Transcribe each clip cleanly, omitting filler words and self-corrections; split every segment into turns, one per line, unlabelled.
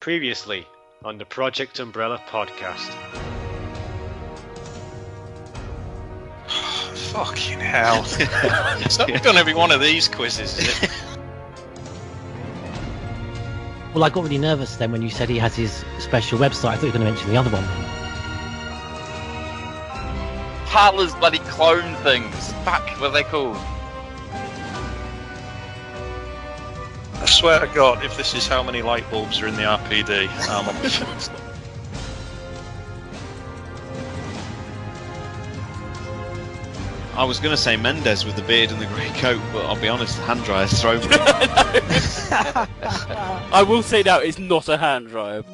Previously on the Project Umbrella podcast.
Fucking hell. It's not going to be one of these quizzes, is it?
Well, I got really nervous then when you said he has his special website. I thought you were going to mention the other one.
Heartless bloody clone things. Fuck, what are they called?
I swear to God, if this is how many light bulbs are in the RPD, I'm on the fence.
I was going to say Mendes with the beard and the grey coat, but I'll be honest, the hand dryer's thrown me.
I will say now, it's not a hand dryer.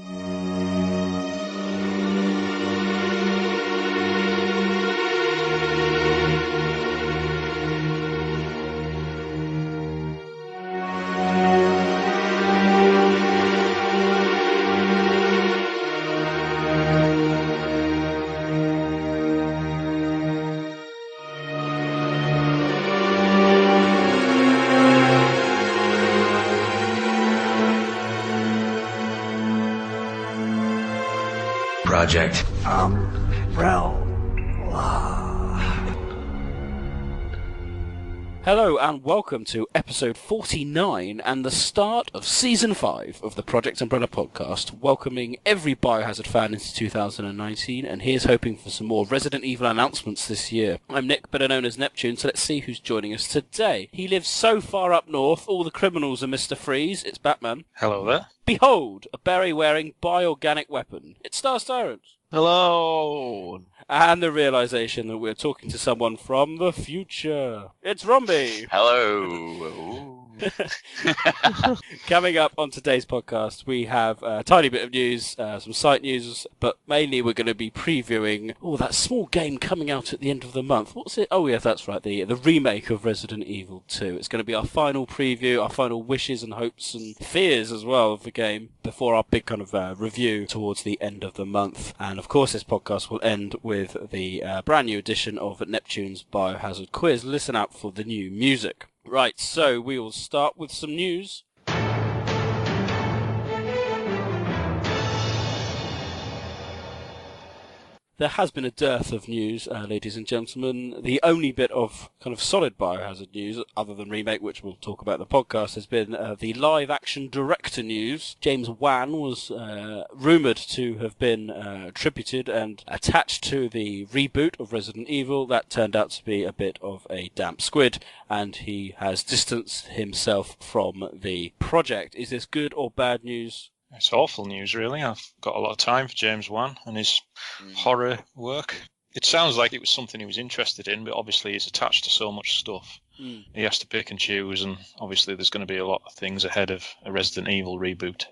Project Umbrella.
Hello and welcome to episode 49 and the start of season 5 of the Project Umbrella podcast, welcoming every Biohazard fan into 2019, and here's hoping for some more Resident Evil announcements this year. I'm Nick, better known as Neptune, so let's see who's joining us today. He lives so far up north, all the criminals are Mr. Freeze. It's Batman.
Hello there.
Behold, a beret-wearing bioorganic weapon. It's Star Tyrant.
Hello!
And the realisation that we're talking to someone from the future. It's Romby.
Hello.
Coming up on today's podcast, we have a tiny bit of news, some site news, but mainly we're going to be previewing that small game coming out at the end of the month. What's it? Oh, yeah, that's right, the remake of Resident Evil 2. It's going to be our final preview, our final wishes and hopes and fears as well of the game before our big kind of review towards the end of the month. And of course, this podcast will end with the brand new edition of Neptune's Biohazard Quiz. Listen out for the new music. Right, so we will start with some news. There has been a dearth of news, ladies and gentlemen. The only bit of kind of solid Biohazard news, other than Remake, which we'll talk about in the podcast, has been the live-action director news. James Wan was rumoured to have been attributed and attached to the reboot of Resident Evil. That turned out to be a bit of a damp squid, and he has distanced himself from the project. Is this good or bad news?
It's awful news, really. I've got a lot of time for James Wan and his horror work. It sounds like it was something he was interested in, but obviously he's attached to so much stuff. He has to pick and choose, and obviously there's going to be a lot of things ahead of a Resident Evil reboot.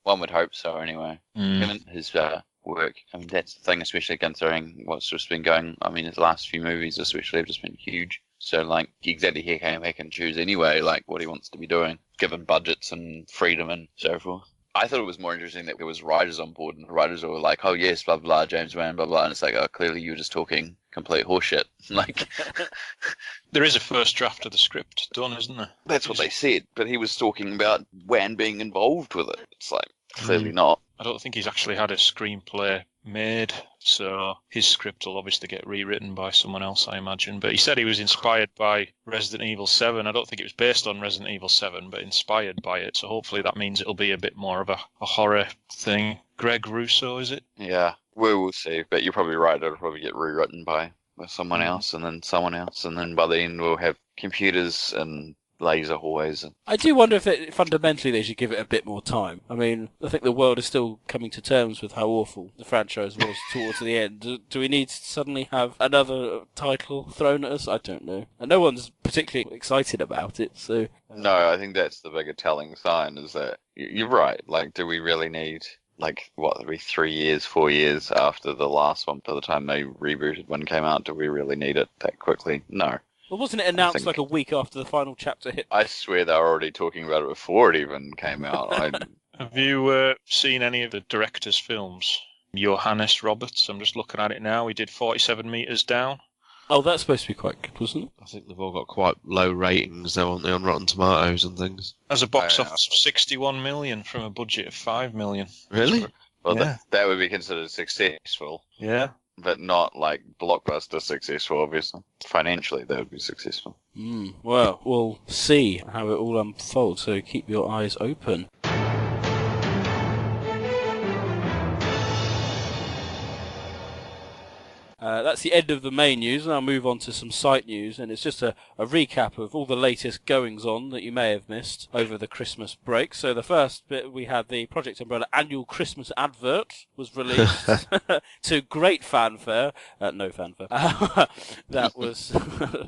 One would hope so, anyway. Given his work, I mean, that's the thing, especially considering what's just been going. I mean, his last few movies especially have just been huge. So, like, exactly he can pick and choose anyway, like, what he wants to be doing, given budgets and freedom and so forth. I thought it was more interesting that there was writers on board, and the writers were like, oh, yes, blah, blah, James Wan, blah, blah, and it's like, oh, clearly you were just talking complete horseshit. Like,
there is a first draft of the script done, isn't there?
That's what they said, but he was talking about Wan being involved with it. It's like, clearly not.
I don't think he's actually had a screenplay made, so his script will obviously get rewritten by someone else, I imagine. But he said he was inspired by Resident Evil 7. I don't think it was based on Resident Evil 7, but inspired by it. So hopefully that means it'll be a bit more of a horror thing. Greg Russo, is it?
Yeah, we will see. But you're probably right. It'll probably get rewritten by someone else, and then someone else, and then by the end we'll have computers and laser hallways.
I do wonder if fundamentally they should give it a bit more time. I mean, I think the world is still coming to terms with how awful the franchise was towards the end. Do we need to suddenly have another title thrown at us? I don't know. And no one's particularly excited about it, so...
No, I think that's the bigger telling sign, is that you're right. Like, do we really need... Like, what, 3 years, 4 years after the last one, by the time they rebooted one came out, do we really need it that quickly? No.
Well, wasn't it announced like a week after the final chapter hit?
I swear they were already talking about it before it even came out.
Have you seen any of the director's films? Johannes Roberts, I'm just looking at it now. He did 47 Meters Down.
Oh, that's supposed to be quite good, wasn't it?
I think they've all got quite low ratings, though, aren't they, on Rotten Tomatoes and things?
As a box office of 61 million from a budget of 5 million.
Really?
Well,
Yeah.
that would be considered successful,
Yeah.
but not like blockbuster successful, obviously. Financially, that would be successful.
Well, we'll see how it all unfolds, so keep your eyes open. That's the end of the main news, and I'll move on to some site news, and it's just a recap of all the latest goings-on that you may have missed over the Christmas break. So the first bit, we had the Project Umbrella annual Christmas advert was released to great fanfare. No fanfare. That was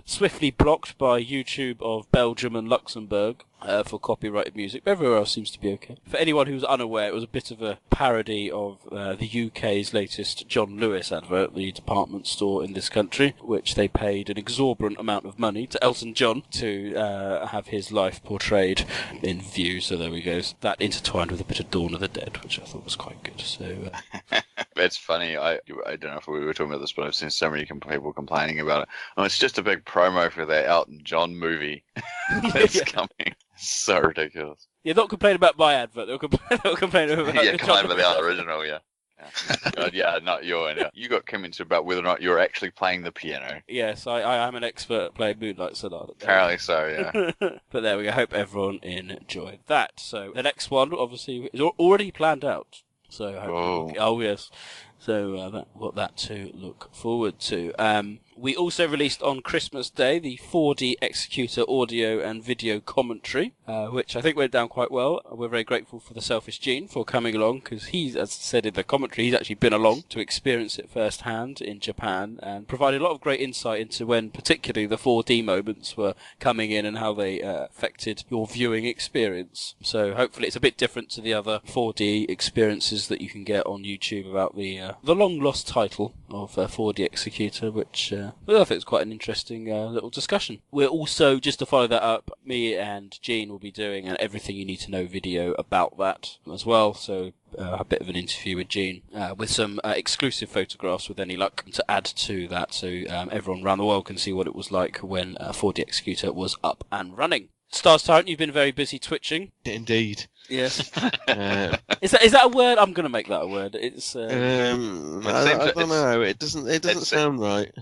swiftly blocked by YouTube of Belgium and Luxembourg. For copyrighted music, but everywhere else seems to be okay. For anyone who's unaware, it was a bit of a parody of the UK's latest John Lewis advert, the department store in this country, which they paid an exorbitant amount of money to Elton John to have his life portrayed in view. So there we go. That intertwined with a bit of Dawn of the Dead, which I thought was quite good. So
It's funny. I don't know if we were talking about this, but I've seen so many people complaining about it. Oh, it's just a big promo for that Elton John movie that's coming. So ridiculous.
You're not complaining about my advert. They'll complain about
Yeah,
the
complain
John
about the
Lewis
original, yeah. God, yeah, not your. Yeah. You got comments about whether or not you're actually playing the piano.
Yes, I am an expert at playing Moonlight Sonata.
Apparently so, yeah.
But there we go. I hope everyone enjoyed that. So the next one, obviously, is already planned out. So oh yes. So got that to look forward to. We also released on Christmas Day the 4D Executor audio and video commentary, which I think went down quite well. We're very grateful for the Selfish Gene for coming along, because he's, as I said in the commentary, he's actually been along to experience it firsthand in Japan and provided a lot of great insight into when particularly the 4D moments were coming in and how they affected your viewing experience. So hopefully it's a bit different to the other 4D experiences that you can get on YouTube about the long lost title of 4D Executor, which I think it's quite an interesting little discussion. We're also, just to follow that up, me and Jean will be doing an Everything You Need to Know video about that as well. So a bit of an interview with Jean with some exclusive photographs with any luck to add to that, so everyone around the world can see what it was like when 4D Executor was up and running. Stars Tyrant, you've been very busy twitching.
Indeed.
Yes. Is that a word? I'm going to make that a word. It's.
I don't know. It doesn't sound right.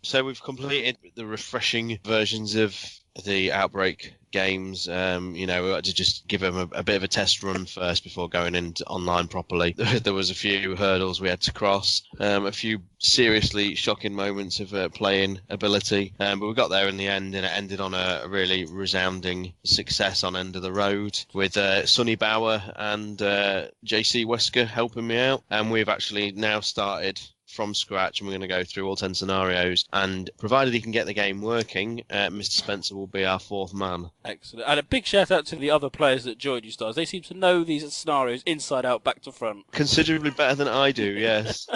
So we've completed the refreshing versions of the Outbreak games. We had to just give them a bit of a test run first before going into online properly. There was a few hurdles we had to cross, a few seriously shocking moments of playing ability, but we got there in the end, and it ended on a really resounding success on End of the Road with Sonny Bauer and JC Wesker helping me out, and we've actually now started from scratch, and we're going to go through all 10 scenarios, and provided he can get the game working, Mr. Spencer will be our fourth man.
Excellent. And a big shout out to the other players that joined you, Stars. They seem to know these scenarios inside out, back to front.
Considerably better than I do, yes.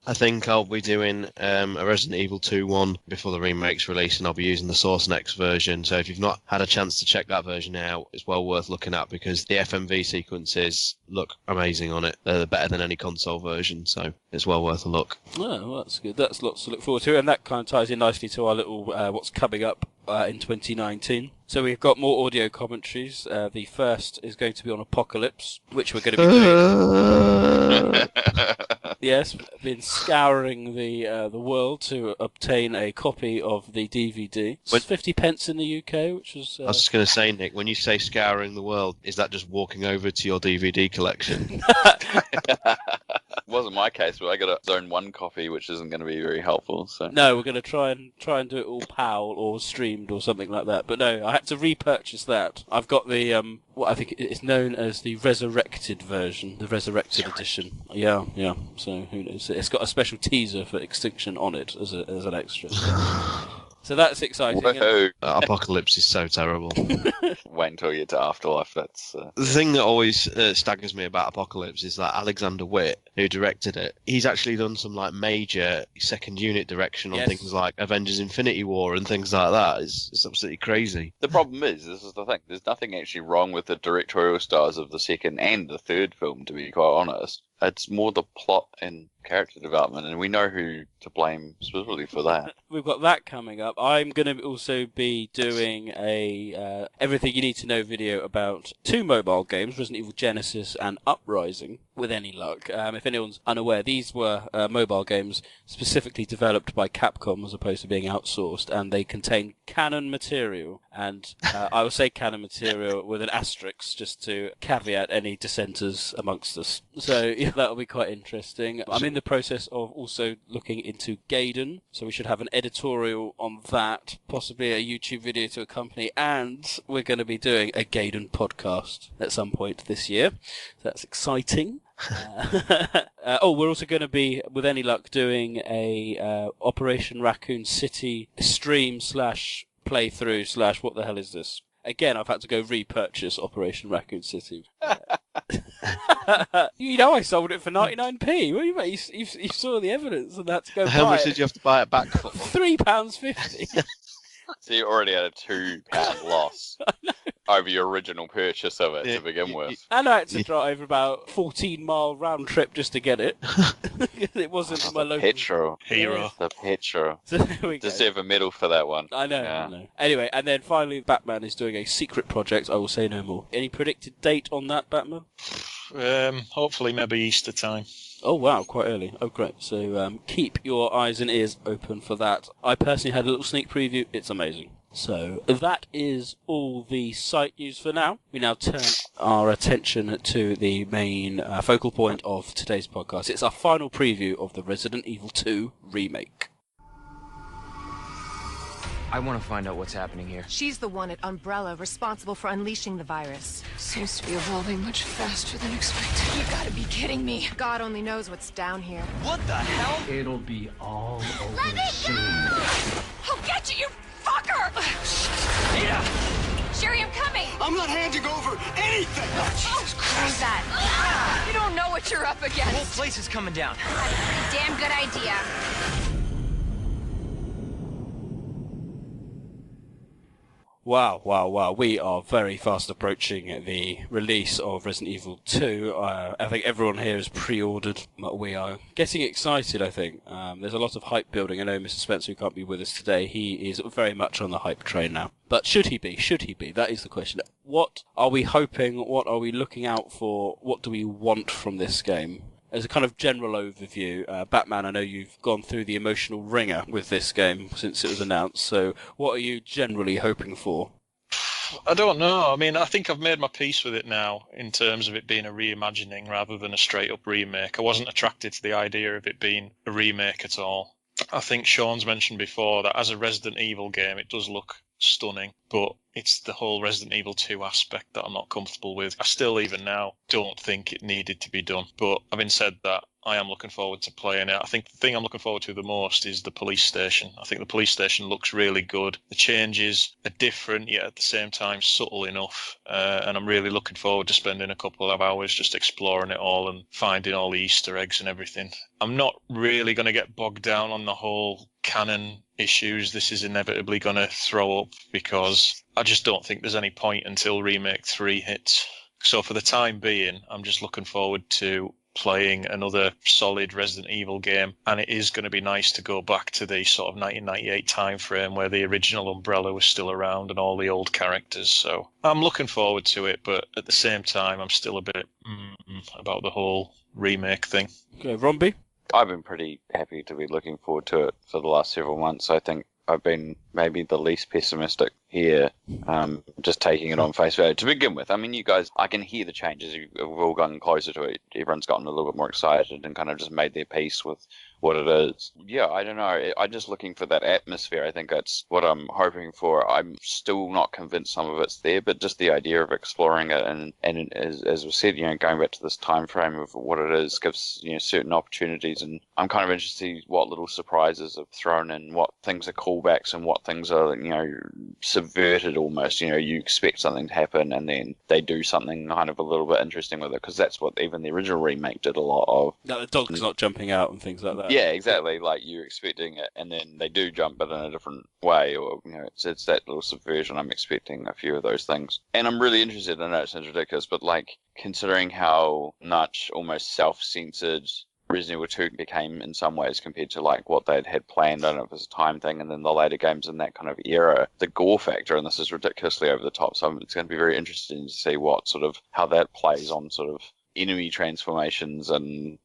I think I'll be doing a Resident Evil 2 one before the remake's release, and I'll be using the Source Next version. So if you've not had a chance to check that version out, it's well worth looking at, because the FMV sequences look amazing on it. They're better than any console version, so it's well worth a look.
Oh, well, that's good. That's lots to look forward to, and that kind of ties in nicely to our little what's coming up in 2019. So we've got more audio commentaries. The first is going to be on Apocalypse, which we're going to be doing. Yes, been scouring the world to obtain a copy of the DVD. It's 50 pence in the UK, which was...
I was just going to say, Nick, when you say scouring the world, is that just walking over to your DVD collection?
Wasn't my case, but I got a Zone 1 copy, which isn't going to be very helpful. So
no, we're going to try and do it all PAL or streamed or something like that. But no, I had to repurchase that. I've got the what I think is known as the resurrected version, the resurrected edition. Yeah. So who knows? It's got a special teaser for Extinction on it as an extra. So that's exciting.
Apocalypse is so terrible.
Wait until you get to Afterlife. That's
the thing that always staggers me about Apocalypse is that Alexander Witt, who directed it, he's actually done some like major second unit direction on things like Avengers: Infinity War and things like that. It's absolutely crazy.
The problem is, this is the thing, there's nothing actually wrong with the directorial styles of the second and the third film, to be quite honest. It's more the plot and character development, and we know who to blame specifically for that.
We've got that coming up. I'm going to also be doing a everything you need to know video about 2 mobile games, Resident Evil Genesis and Uprising, with any luck. If anyone's unaware, these were mobile games specifically developed by Capcom as opposed to being outsourced, and they contain canon material. And I will say canon material with an asterisk just to caveat any dissenters amongst us. So yeah, that'll be quite interesting. I'm in the process of also looking into Gaiden, so we should have an editorial on that, possibly a YouTube video to accompany, and we're going to be doing a Gaiden podcast at some point this year. So that's exciting. We're also going to be, with any luck, doing a Operation Raccoon City stream / playthrough / what the hell is this? Again, I've had to go repurchase Operation Raccoon City. You know I sold it for 99p. What do you mean? You saw the evidence and had to go buy it.
How much did you have to buy it back for?
£3.50.
So you already had a £2 loss over your original purchase of it to begin with.
And I had to drive about 14-mile round trip just to get it. It wasn't my local
petrol.
Hero.
The petrol.
So there we go.
Deserve a medal for that one.
I know. Anyway, and then finally, Batman is doing a secret project. I will say no more. Any predicted date on that, Batman?
Hopefully maybe Easter time.
Oh, wow, quite early. Oh, great. So keep your eyes and ears open for that. I personally had a little sneak preview. It's amazing. So that is all the site news for now. We now turn our attention to the main focal point of today's podcast. It's our final preview of the Resident Evil 2 remake.
I want to find out what's happening here.
She's the one at Umbrella responsible for unleashing the virus.
Seems to be evolving much faster than expected. You gotta be kidding me.
God only knows what's down here.
What the hell?
It'll be all over
Let me
soon.
go! I'll get you, you fucker!
Yeah!
Sherry, I'm coming!
I'm not handing over anything! Oh, Jesus Christ!
Who's that? You don't know what you're up
The whole
against.
place is coming down.
Damn good idea.
Wow. We are very fast approaching the release of Resident Evil 2. I think everyone here has pre-ordered. We are getting excited, I think. There's a lot of hype building. I know Mr. Spencer, who can't be with us today, he is very much on the hype train now. But should he be? That is the question. What are we hoping? What are we looking out for? What do we want from this game? As a kind of general overview, Batman, I know you've gone through the emotional ringer with this game since it was announced, so what are you generally hoping for?
I don't know. I mean, I think I've made my peace with it now in terms of it being a reimagining rather than a straight-up remake. I wasn't attracted to the idea of it being a remake at all. I think Sean's mentioned before that as a Resident Evil game, it does look stunning, but it's the whole Resident Evil 2 aspect that I'm not comfortable with. I still, even now, don't think it needed to be done. But having said that, I am looking forward to playing it. I think the thing I'm looking forward to the most is the police station. I think the police station looks really good. The changes are different, yet at the same time subtle enough. And I'm really looking forward to spending a couple of hours just exploring it all and finding all the Easter eggs and everything. I'm not really going to get bogged down on the whole canon issues this is inevitably going to throw up, because I just don't think there's any point until Remake 3 hits. So for the time being, I'm just looking forward to playing another solid Resident Evil game, and it is going to be nice to go back to the sort of 1998 time frame where the original Umbrella was still around and all the old characters. So I'm looking forward to it, but at the same time I'm still a bit about the whole remake thing.
Okay, Romby?
I've been pretty happy to be looking forward to it for the last several months. I think I've been maybe the least pessimistic here, just taking it on face value to begin with. I mean, you guys, I can hear the changes. We've all gotten closer to it. Everyone's gotten a little bit more excited and kind of just made their peace with what it is. Yeah, I don't know. I'm just looking for that atmosphere. I think that's what I'm hoping for. I'm still not convinced some of it's there, but just the idea of exploring it and as we said, going back to this time frame of what it is gives certain opportunities, and I'm kind of interested to see what little surprises are thrown in, what things are callbacks and what things are, subverted almost. You expect something to happen and then they do something kind of a little bit interesting with it, because that's what even the original remake did a lot of.
No, the dog's not jumping out and things like that.
Yeah, exactly. Like you're expecting it, and then they do jump, but in a different way, or it's that little subversion. I'm expecting a few of those things, and I'm really interested in it. It sounds ridiculous, but like considering how much almost self-censored Resident Evil 2 became in some ways compared to like what they'd had planned. I don't know if it was a time thing, and then the later games in that kind of era, the gore factor, and this is ridiculously over the top. So it's going to be very interesting to see how that plays on sort of enemy transformations and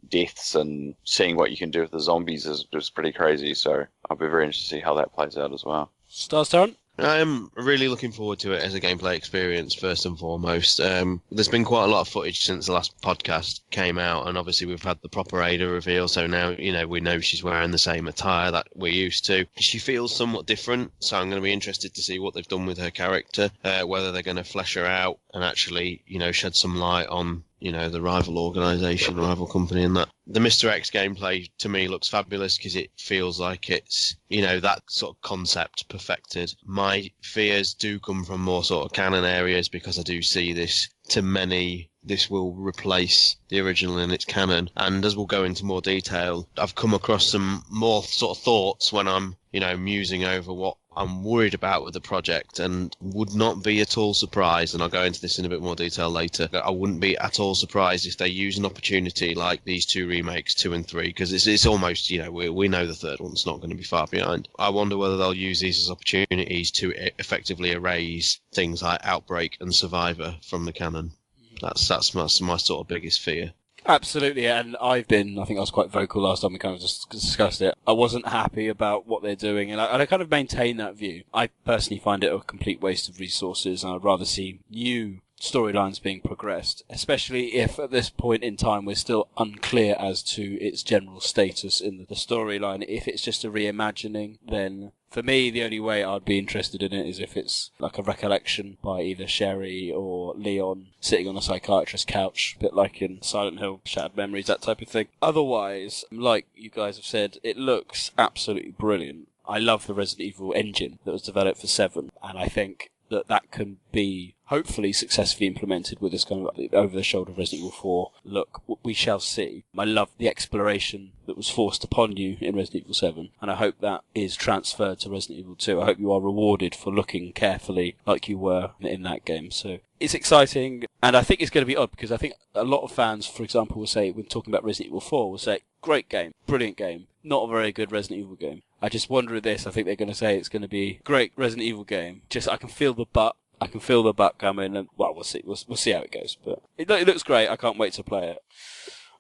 deaths, and seeing what you can do with the zombies is pretty crazy. So I'll be very interested to see how that plays out as well.
Stars Tarrant?
I'm really looking forward to it as a gameplay experience, first and foremost. There's been quite a lot of footage since the last podcast came out, and obviously we've had the proper Ada reveal, so now, we know she's wearing the same attire that we're used to. She feels somewhat different, so I'm going to be interested to see what they've done with her character, whether they're going to flesh her out and actually, shed some light on, the rival organisation, rival company and that. The Mr. X gameplay, to me, looks fabulous because it feels like it's, that sort of concept perfected. My fears do come from more sort of canon areas, because I do see this, to many, this will replace the original in its canon. And as we'll go into more detail, I've come across some more sort of thoughts when I'm, musing over what I'm worried about with the project, and would not be at all surprised, and I'll go into this in a bit more detail later, I wouldn't be at all surprised if they use an opportunity like these two remakes, 2 and 3, because it's almost, we know the third one's not going to be far behind. I wonder whether they'll use these as opportunities to effectively erase things like Outbreak and Survivor from the canon. That's my sort of biggest fear.
Absolutely, and I think I was quite vocal last time we kind of just discussed it. I wasn't happy about what they're doing, and I kind of maintain that view. I personally find it a complete waste of resources, and I'd rather see new storylines being progressed, especially if at this point in time we're still unclear as to its general status in the storyline. If it's just a reimagining, then for me the only way I'd be interested in it is if it's like a recollection by either Sherry or Leon sitting on a psychiatrist's couch, a bit like in Silent Hill, Shattered Memories, that type of thing. Otherwise, like you guys have said, it looks absolutely brilliant. I love the Resident Evil engine that was developed for 7, and I think that can be hopefully successfully implemented with this kind of over-the-shoulder Resident Evil 4 look. We shall see. I love the exploration that was forced upon you in Resident Evil 7, and I hope that is transferred to Resident Evil 2. I hope you are rewarded for looking carefully like you were in that game. So it's exciting, and I think it's going to be odd, because I think a lot of fans, for example, will say, when talking about Resident Evil 4, will say, great game, brilliant game, not a very good Resident Evil game. I just wonder at this, I think they're going to say it's going to be great Resident Evil game. Just, I can feel the butt coming, and well, we'll see. We'll see how it goes. But it looks great. I can't wait to play it.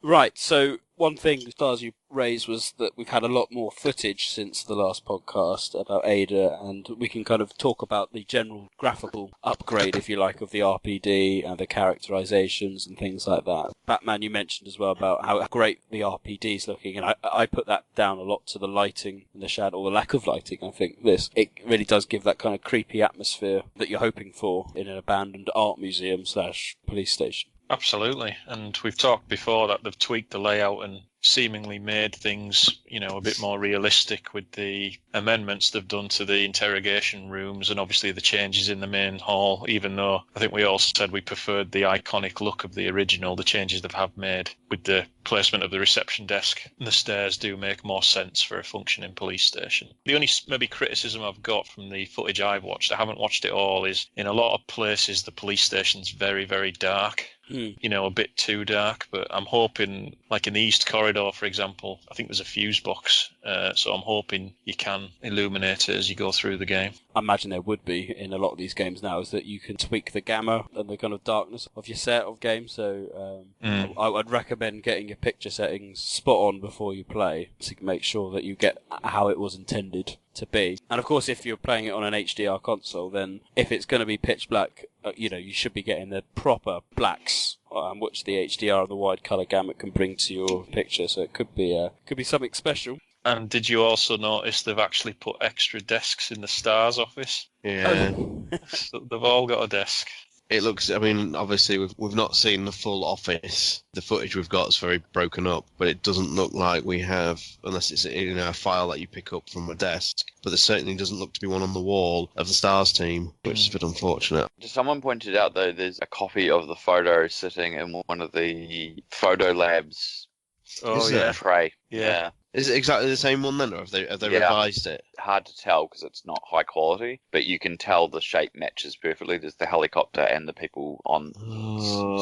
Right. So one thing, Stars, you raised was that we've had a lot more footage since the last podcast about Ada, and we can kind of talk about the general graphical upgrade, if you like, of the RPD and the characterizations and things like that. Batman, you mentioned as well about how great the RPD is looking, and I put that down a lot to the lighting and the shadow, or the lack of lighting. I think it really does give that kind of creepy atmosphere that you're hoping for in an abandoned art museum / police station.
Absolutely, and we've talked before that they've tweaked the layout and seemingly made things, a bit more realistic with the amendments they've done to the interrogation rooms, and obviously the changes in the main hall, even though I think we all said we preferred the iconic look of the original. The changes they have made with the placement of the reception desk and the stairs do make more sense for a functioning police station. The only maybe criticism I've got from the footage I've watched, I haven't watched it all, is in a lot of places the police station's very, very dark. A bit too dark, but I'm hoping, like in the East Corridor, for example, I think there's a fuse box, so I'm hoping you can illuminate it as you go through the game.
I imagine there would be in a lot of these games now, is that you can tweak the gamma and the kind of darkness of your set of games, so I would recommend getting your picture settings spot on before you play to make sure that you get how it was intended to be. And of course, if you're playing it on an HDR console, then if it's going to be pitch black, you should be getting the proper blacks, which the HDR and the wide colour gamut can bring to your picture. So it could be something special.
And did you also notice they've actually put extra desks in the Stars office?
Yeah.
So they've all got a desk.
It looks. I mean, obviously we've not seen the full office. The footage we've got is very broken up, but it doesn't look like we have, unless it's a file that you pick up from a desk. But there certainly doesn't look to be one on the wall of the Stars team, which is a bit unfortunate.
Someone pointed out though, there's a copy of the photo sitting in one of the photo labs.
Oh yeah,
tray.
Yeah.
Is it exactly the same one then, or have they revised it?
Hard to tell because it's not high quality, but you can tell the shape matches perfectly. There's the helicopter and the people on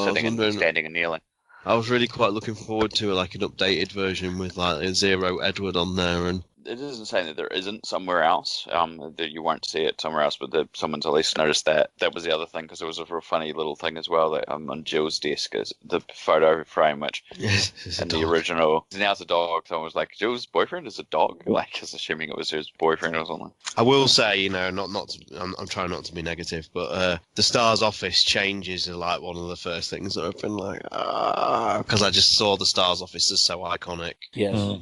sitting and standing and kneeling.
I was really quite looking forward to like an updated version with like a Zero Edward on there, and
it isn't saying that there isn't somewhere else, that you won't see it somewhere else, but someone's at least noticed that. That was the other thing, because it was a real funny little thing as well, that on Jill's desk is the photo frame, which in the original, now it's a dog. Someone was like, Jill's boyfriend is a dog? Like, just assuming it was his boyfriend or something.
I will say, I'm trying not to be negative, but the Stars office changes are like one of the first things that I've been like, because I just saw the Stars office as so iconic.
Yes.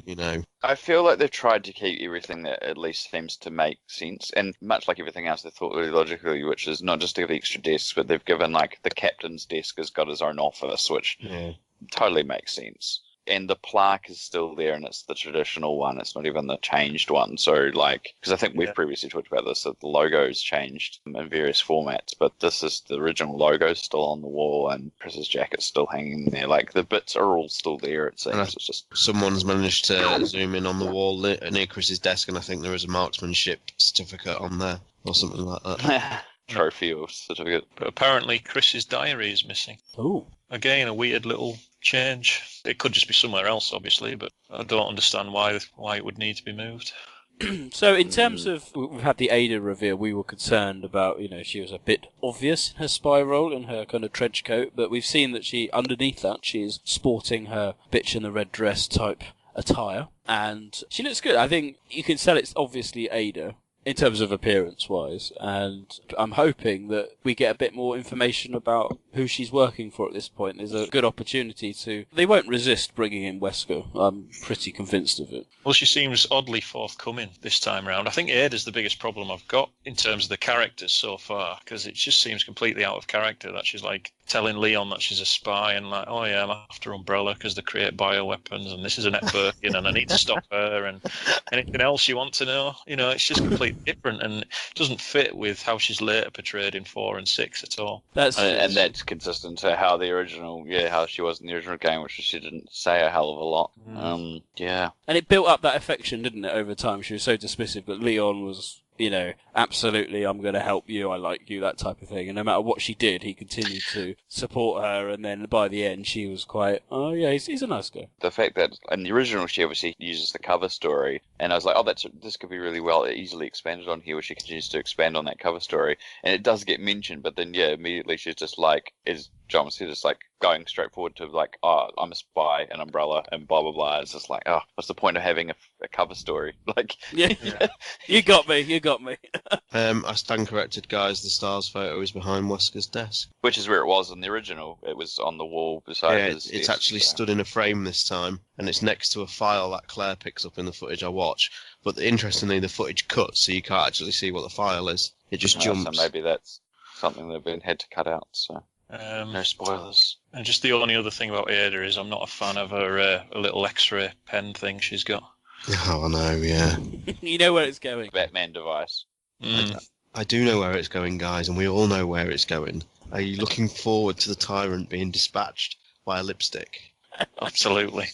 I feel like they've tried to keep everything that at least seems to make sense, and much like everything else, they thought really logically, which is not just to give extra desks, but they've given, like, the captain's desk has got his own office, which totally makes sense. And the plaque is still there, and it's the traditional one. It's not even the changed one. So, like, because I think we've previously talked about this, that the logo's changed in various formats, but this is the original logo still on the wall, and Chris's jacket's still hanging there. Like, the bits are all still there, it seems. It's just
someone's managed to zoom in on the wall near Chris's desk, and I think there is a marksmanship certificate on there, or something like that.
Trophy or certificate.
But apparently Chris's diary is missing.
Oh.
Again, a weird little change. It could just be somewhere else, obviously, but I don't understand why it would need to be moved.
So in terms of, we've had the Ada reveal, we were concerned about, she was a bit obvious in her spy role in her kind of trench coat, but we've seen that underneath that, she is sporting her bitch in the red dress type attire, and she looks good. I think you can tell it's obviously Ada, in terms of appearance-wise, and I'm hoping that we get a bit more information about who she's working for at this point. There's a good opportunity they won't resist bringing in Wesker. I'm pretty convinced of it.
Well, she seems oddly forthcoming this time round. I think Ada's the biggest problem I've got in terms of the characters so far, because it just seems completely out of character that she's like telling Leon that she's a spy and like, oh yeah, I'm after Umbrella because they create bioweapons and this is Annette Birkin and I need to stop her, and anything else you want to know. It's just completely different and it doesn't fit with how she's later portrayed in 4 and 6 at all.
And that's consistent to how how she was in the original game, which she didn't say a hell of a lot.
And it built up that affection, didn't it, over time? She was so dismissive, but Leon was, absolutely, I'm going to help you, I like you, that type of thing. And no matter what she did, he continued to support her, and then by the end, she was quite, oh yeah, he's a nice guy.
The fact that in the original, she obviously uses the cover story, and I was like, this could be really easily expanded on here, where she continues to expand on that cover story, and it does get mentioned, but then, immediately she's just like, as John said, just like going straight forward to like, oh, I'm a spy, an Umbrella, and blah, blah, blah. It's just like, oh, what's the point of having a cover story? Like,
You got me.
I stand corrected, guys. The Stars photo is behind Wesker's desk,
which is where it was in the original. It was on the wall beside his
it's
desk,
actually stood in a frame this time, and it's next to a file that Claire picks up in the footage I watch. But interestingly, the footage cuts, so you can't actually see what the file is. It just jumps.
So maybe that's something they've had to cut out. So no spoilers.
And just the only other thing about Ada is I'm not a fan of her little X-ray pen thing she's got.
Oh, I know, yeah.
You know where it's going.
Batman device.
I do know where it's going, guys, and we all know where it's going. Are you looking forward to the Tyrant being dispatched by a lipstick?
Absolutely.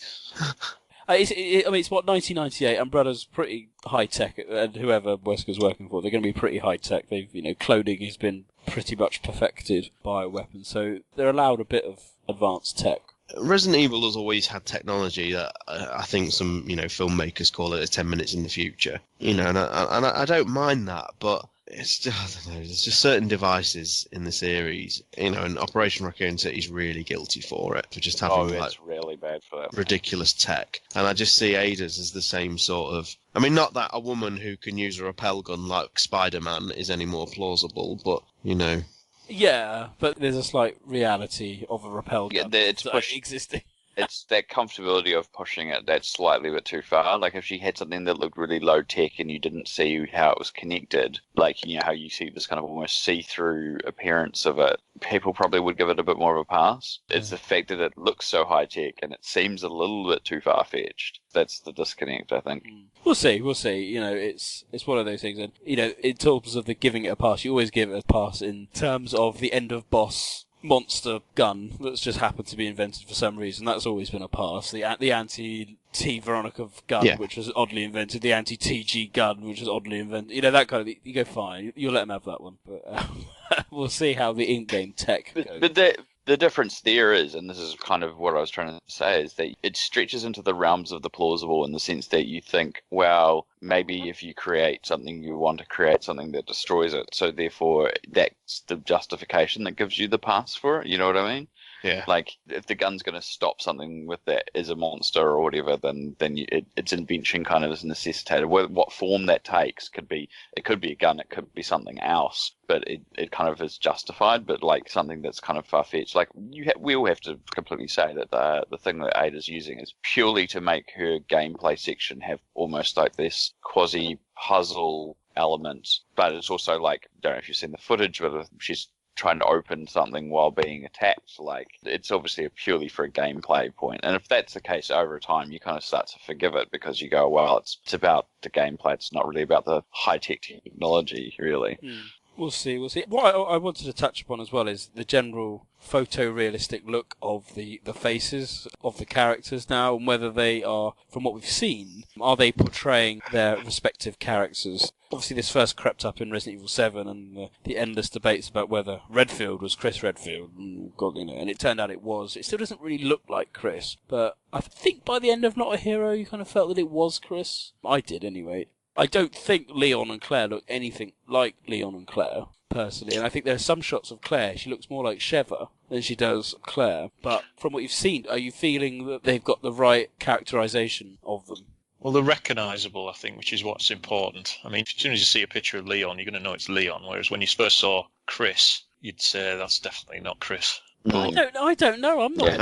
It's what, 1998. Umbrella's pretty high tech, and whoever Wesker's working for, they're going to be pretty high tech. They've, cloning has been pretty much perfected by weapons, so they're allowed a bit of advanced tech.
Resident Evil has always had technology that I think some filmmakers call it 10 minutes in the future. And I don't mind that, but it's just, I don't know, there's just certain devices in the series, and Operation Raccoon City's really guilty for it, for just having
it's really bad for that.
Ridiculous tech. And I just see Ada's as the same sort of, I mean, not that a woman who can use a rappel gun like Spider-Man is any more plausible, but,
Yeah, but there's a slight reality of a rappel gun
it's
existing.
it's that comfortability of pushing it that's slightly a bit too far. Like if she had something that looked really low tech and you didn't see how it was connected, like how you see this kind of almost see-through appearance of it, people probably would give it a bit more of a pass. It's the fact that it looks so high tech and it seems a little bit too far-fetched. That's the disconnect, I think.
We'll see. It's one of those things, and in terms of the giving it a pass, you always give it a pass in terms of the end of boss monster gun that's just happened to be invented for some reason. That's always been a pass. The anti-T Veronica gun, which was oddly invented. The anti-TG gun, which was oddly invented. That kind of thing. You go, fine. You'll let them have that one. But we'll see how the in-game tech goes.
But the difference there is, and this is kind of what I was trying to say, is that it stretches into the realms of the plausible in the sense that you think, well, maybe if you create something, you want to create something that destroys it. So therefore, that's the justification that gives you the pass for it. You know what I mean?
Yeah.
Like, if the gun's going to stop something with that as a monster or whatever, then its invention kind of is necessitated. What form that takes could be a gun, it could be something else, but it kind of is justified. But like something that's kind of far-fetched, like we all have to completely say that the thing that Ada's using is purely to make her gameplay section have almost like this quasi-puzzle element, but it's also like, I don't know if you've seen the footage, but she's trying to open something while being attacked. Like, it's obviously purely for a gameplay point. And if that's the case over time, you kind of start to forgive it because you go, well, it's about the gameplay. It's not really about the high-tech technology, really.
We'll see. What I wanted to touch upon as well is the general photorealistic look of the faces of the characters now, and whether they are, from what we've seen, are they portraying their respective characters. Obviously, this first crept up in Resident Evil 7, and the endless debates about whether Redfield was Chris Redfield, and it turned out it was. It still doesn't really look like Chris, but I think by the end of Not a Hero, you kind of felt that it was Chris. I did, anyway. I don't think Leon and Claire look anything like Leon and Claire, personally, and I think there are some shots of Claire, she looks more like Sheva than she does Claire, but from what you've seen, are you feeling that they've got the right characterization of them?
Well, they're recognisable, I think, which is what's important. I mean, as soon as you see a picture of Leon, you're going to know it's Leon, whereas when you first saw Chris, you'd say that's definitely not Chris.
I don't know. I'm not.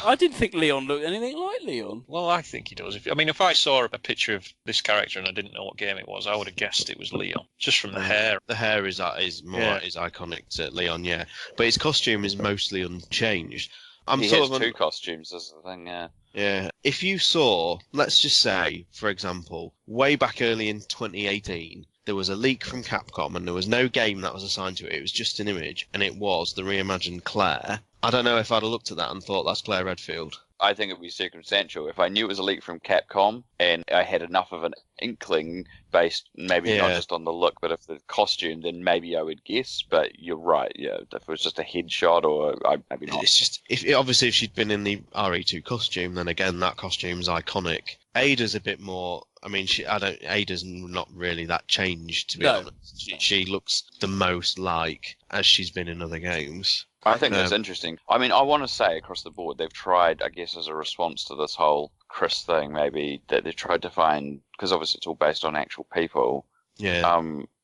I didn't think Leon looked anything like Leon.
Well, I think he does. If I saw a picture of this character and I didn't know what game it was, I would have guessed it was Leon, just from the hair.
The hair is iconic to Leon, yeah. But his costume is mostly unchanged.
He has two costumes, is the thing, yeah.
Yeah. If you saw, let's just say, for example, way back early in 2018, there was a leak from Capcom and there was no game that was assigned to it. It was just an image, and it was the reimagined Claire. I don't know if I'd have looked at that and thought that's Claire Redfield.
I think it would be circumstantial. If I knew it was a leak from Capcom and I had enough of an inkling based maybe not just on the look, but if the costume, then maybe I would guess. But you're right, yeah. If it was just a headshot or maybe not.
It's just, if she'd been in the RE2 costume, then again, that costume's iconic. Ada's a bit more... Ada's not really that changed, to be honest. She looks the most like as she's been in other games.
I think that's interesting. I mean, I want to say across the board, they've tried, I guess, as a response to this whole Chris thing, maybe, that they've tried to find, because obviously it's all based on actual people,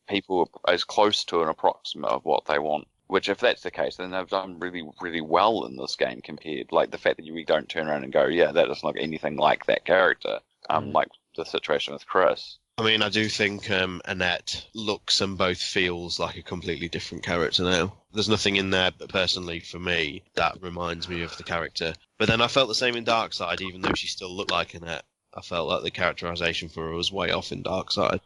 people as close to an approximate of what they want. Which, if that's the case, then they've done really, really well in this game compared. Like, the fact that we don't turn around and go, yeah, that doesn't look anything like that character. Like the situation with Chris.
I mean, I do think Annette looks and both feels like a completely different character now. There's nothing in there, personally, for me, that reminds me of the character. But then I felt the same in Darkside, even though she still looked like Annette. I felt like the characterization for her was way off in Darkside.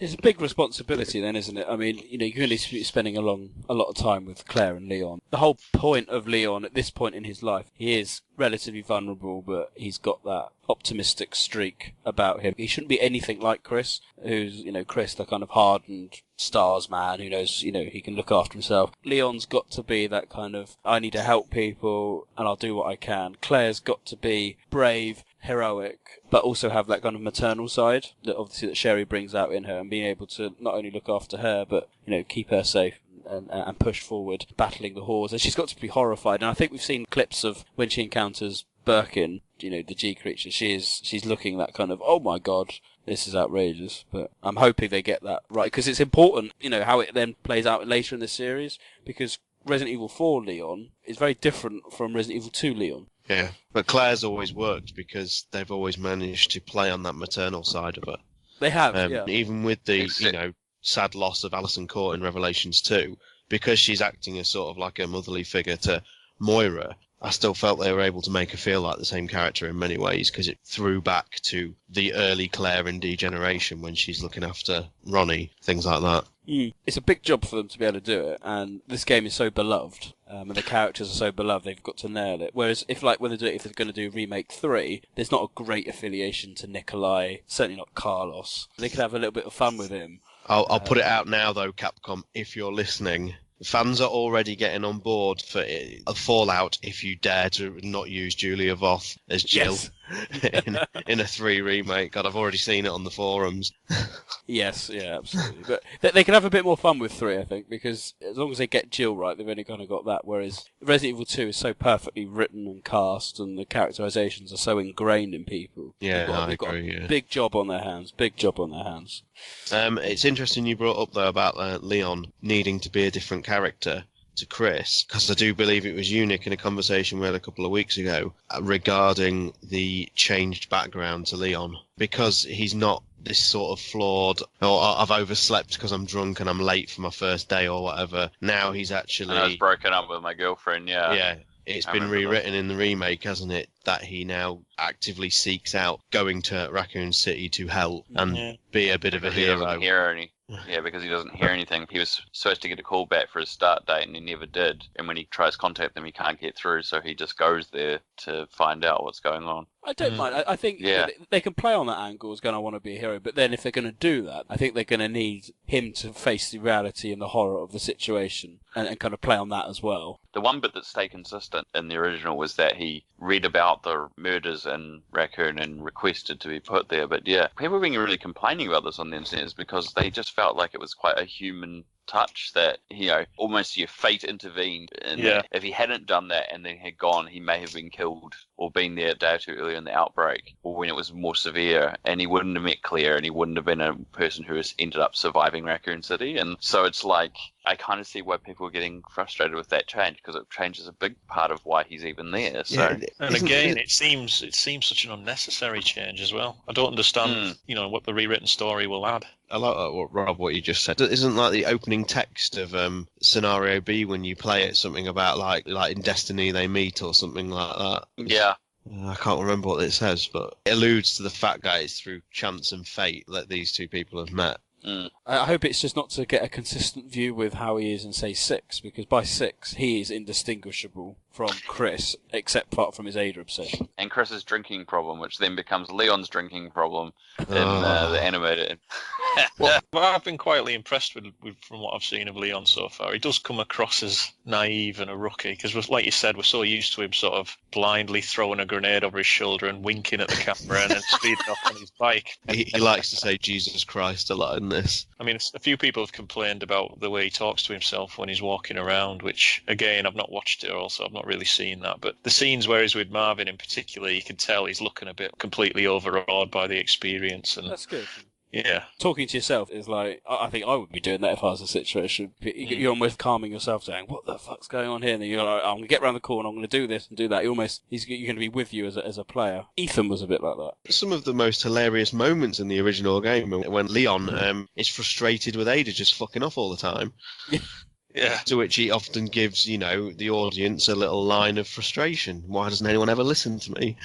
It's a big responsibility then, isn't it? I mean, you're going to be spending a lot of time with Claire and Leon. The whole point of Leon at this point in his life, he is relatively vulnerable, but he's got that optimistic streak about him. He shouldn't be anything like Chris, who's, Chris, the kind of hardened stars man who knows, he can look after himself. Leon's got to be that kind of, I need to help people and I'll do what I can. Claire's got to be brave, heroic, but also have that kind of maternal side that obviously that Sherry brings out in her, and being able to not only look after her, but, keep her safe and push forward, battling the hordes. And she's got to be horrified. And I think we've seen clips of when she encounters Birkin, the G creature. She's looking that kind of, oh my god, this is outrageous. But I'm hoping they get that right, because it's important, how it then plays out later in the series, because Resident Evil 4 Leon is very different from Resident Evil 2 Leon.
Yeah, but Claire's always worked because they've always managed to play on that maternal side of it.
They have, yeah.
Even with the, sad loss of Alison Court in Revelations 2, because she's acting as sort of like a motherly figure to Moira, I still felt they were able to make her feel like the same character in many ways, because it threw back to the early Claire in Degeneration when she's looking after Ronnie, things like that.
It's a big job for them to be able to do it, and this game is so beloved, and the characters are so beloved, they've got to nail it. Whereas if they're going to do Remake 3, there's not a great affiliation to Nikolai, certainly not Carlos. They could have a little bit of fun with him.
I'll put it out now, though, Capcom, if you're listening. Fans are already getting on board for a Fallout if you dare to not use Julia Voth as Jill in a 3 remake. God, I've already seen it on the forums.
Yes, yeah, absolutely. But they can have a bit more fun with 3, I think, because as long as they get Jill right, they've only kind of got that. Whereas Resident Evil 2 is so perfectly written and cast, and the characterizations are so ingrained in people.
Yeah,
I agree. Big job on their hands.
It's interesting you brought up, though, about Leon needing to be a different character to Chris, because I do believe it was you, Nick, in a conversation we had a couple of weeks ago regarding the changed background to Leon, because he's not this sort of flawed, or I've overslept because I'm drunk and I'm late for my first day or whatever. Now he's actually...
I was broken up with my girlfriend, yeah.
Yeah. It's been rewritten in the remake, hasn't it? That he now actively seeks out going to Raccoon City to help and be a bit of a hero.
He doesn't hear because he doesn't hear anything. He was supposed to get a call back for his start date and he never did. And when he tries to contact them, he can't get through, so he just goes there to find out what's going on.
I don't mind. I think they can play on that angle as going, I want to be a hero, but then if they're going to do that, I think they're going to need him to face the reality and the horror of the situation and kind of play on that as well.
The one bit that stayed consistent in the original was that he read about the murders in Raccoon and requested to be put there. But yeah, people have been really complaining about this on the internet is because they just felt like it was quite a human touch that, almost your fate intervened. And if he hadn't done that and then had gone, he may have been killed or been there a day or two earlier in the outbreak or when it was more severe, and he wouldn't have met Claire and he wouldn't have been a person who has ended up surviving Raccoon City. And so it's like, I kind of see why people are getting frustrated with that change, because it changes a big part of why he's even there. So,
and again, it seems such an unnecessary change as well. I don't understand, what the rewritten story will add.
I like what you just said. Isn't like the opening text of Scenario B when you play it something about like in Destiny they meet or something like that?
Yeah.
I can't remember what it says, but it alludes to the fact that it's through chance and fate that these two people have met.
I hope it's just not to get a consistent view with how he is in, say, 6, because by 6, he is indistinguishable from Chris, except apart from his Ada obsession.
And Chris's drinking problem, which then becomes Leon's drinking problem in the animated.
Well, I've been quietly impressed with from what I've seen of Leon so far. He does come across as naive and a rookie, because, like you said, we're so used to him sort of blindly throwing a grenade over his shoulder and winking at the camera and then speeding off on his bike.
He likes to say Jesus Christ a lot in this.
I mean, a few people have complained about the way he talks to himself when he's walking around, which, again, I've not watched it, or also I've not really seen that. But the scenes where he's with Marvin in particular, you can tell he's looking a bit completely overawed by the experience. And
that's good.
Yeah.
Talking to yourself is like, I think I would be doing that if I was in a situation. You're almost calming yourself saying, what the fuck's going on here? And then you're like, I'm going to get around the corner, I'm going to do this and do that. You're going to be with you as a player. Ethan was a bit like that.
Some of the most hilarious moments in the original game when Leon is frustrated with Ada just fucking off all the time.
Yeah.
To which he often gives, the audience a little line of frustration. Why doesn't anyone ever listen to me?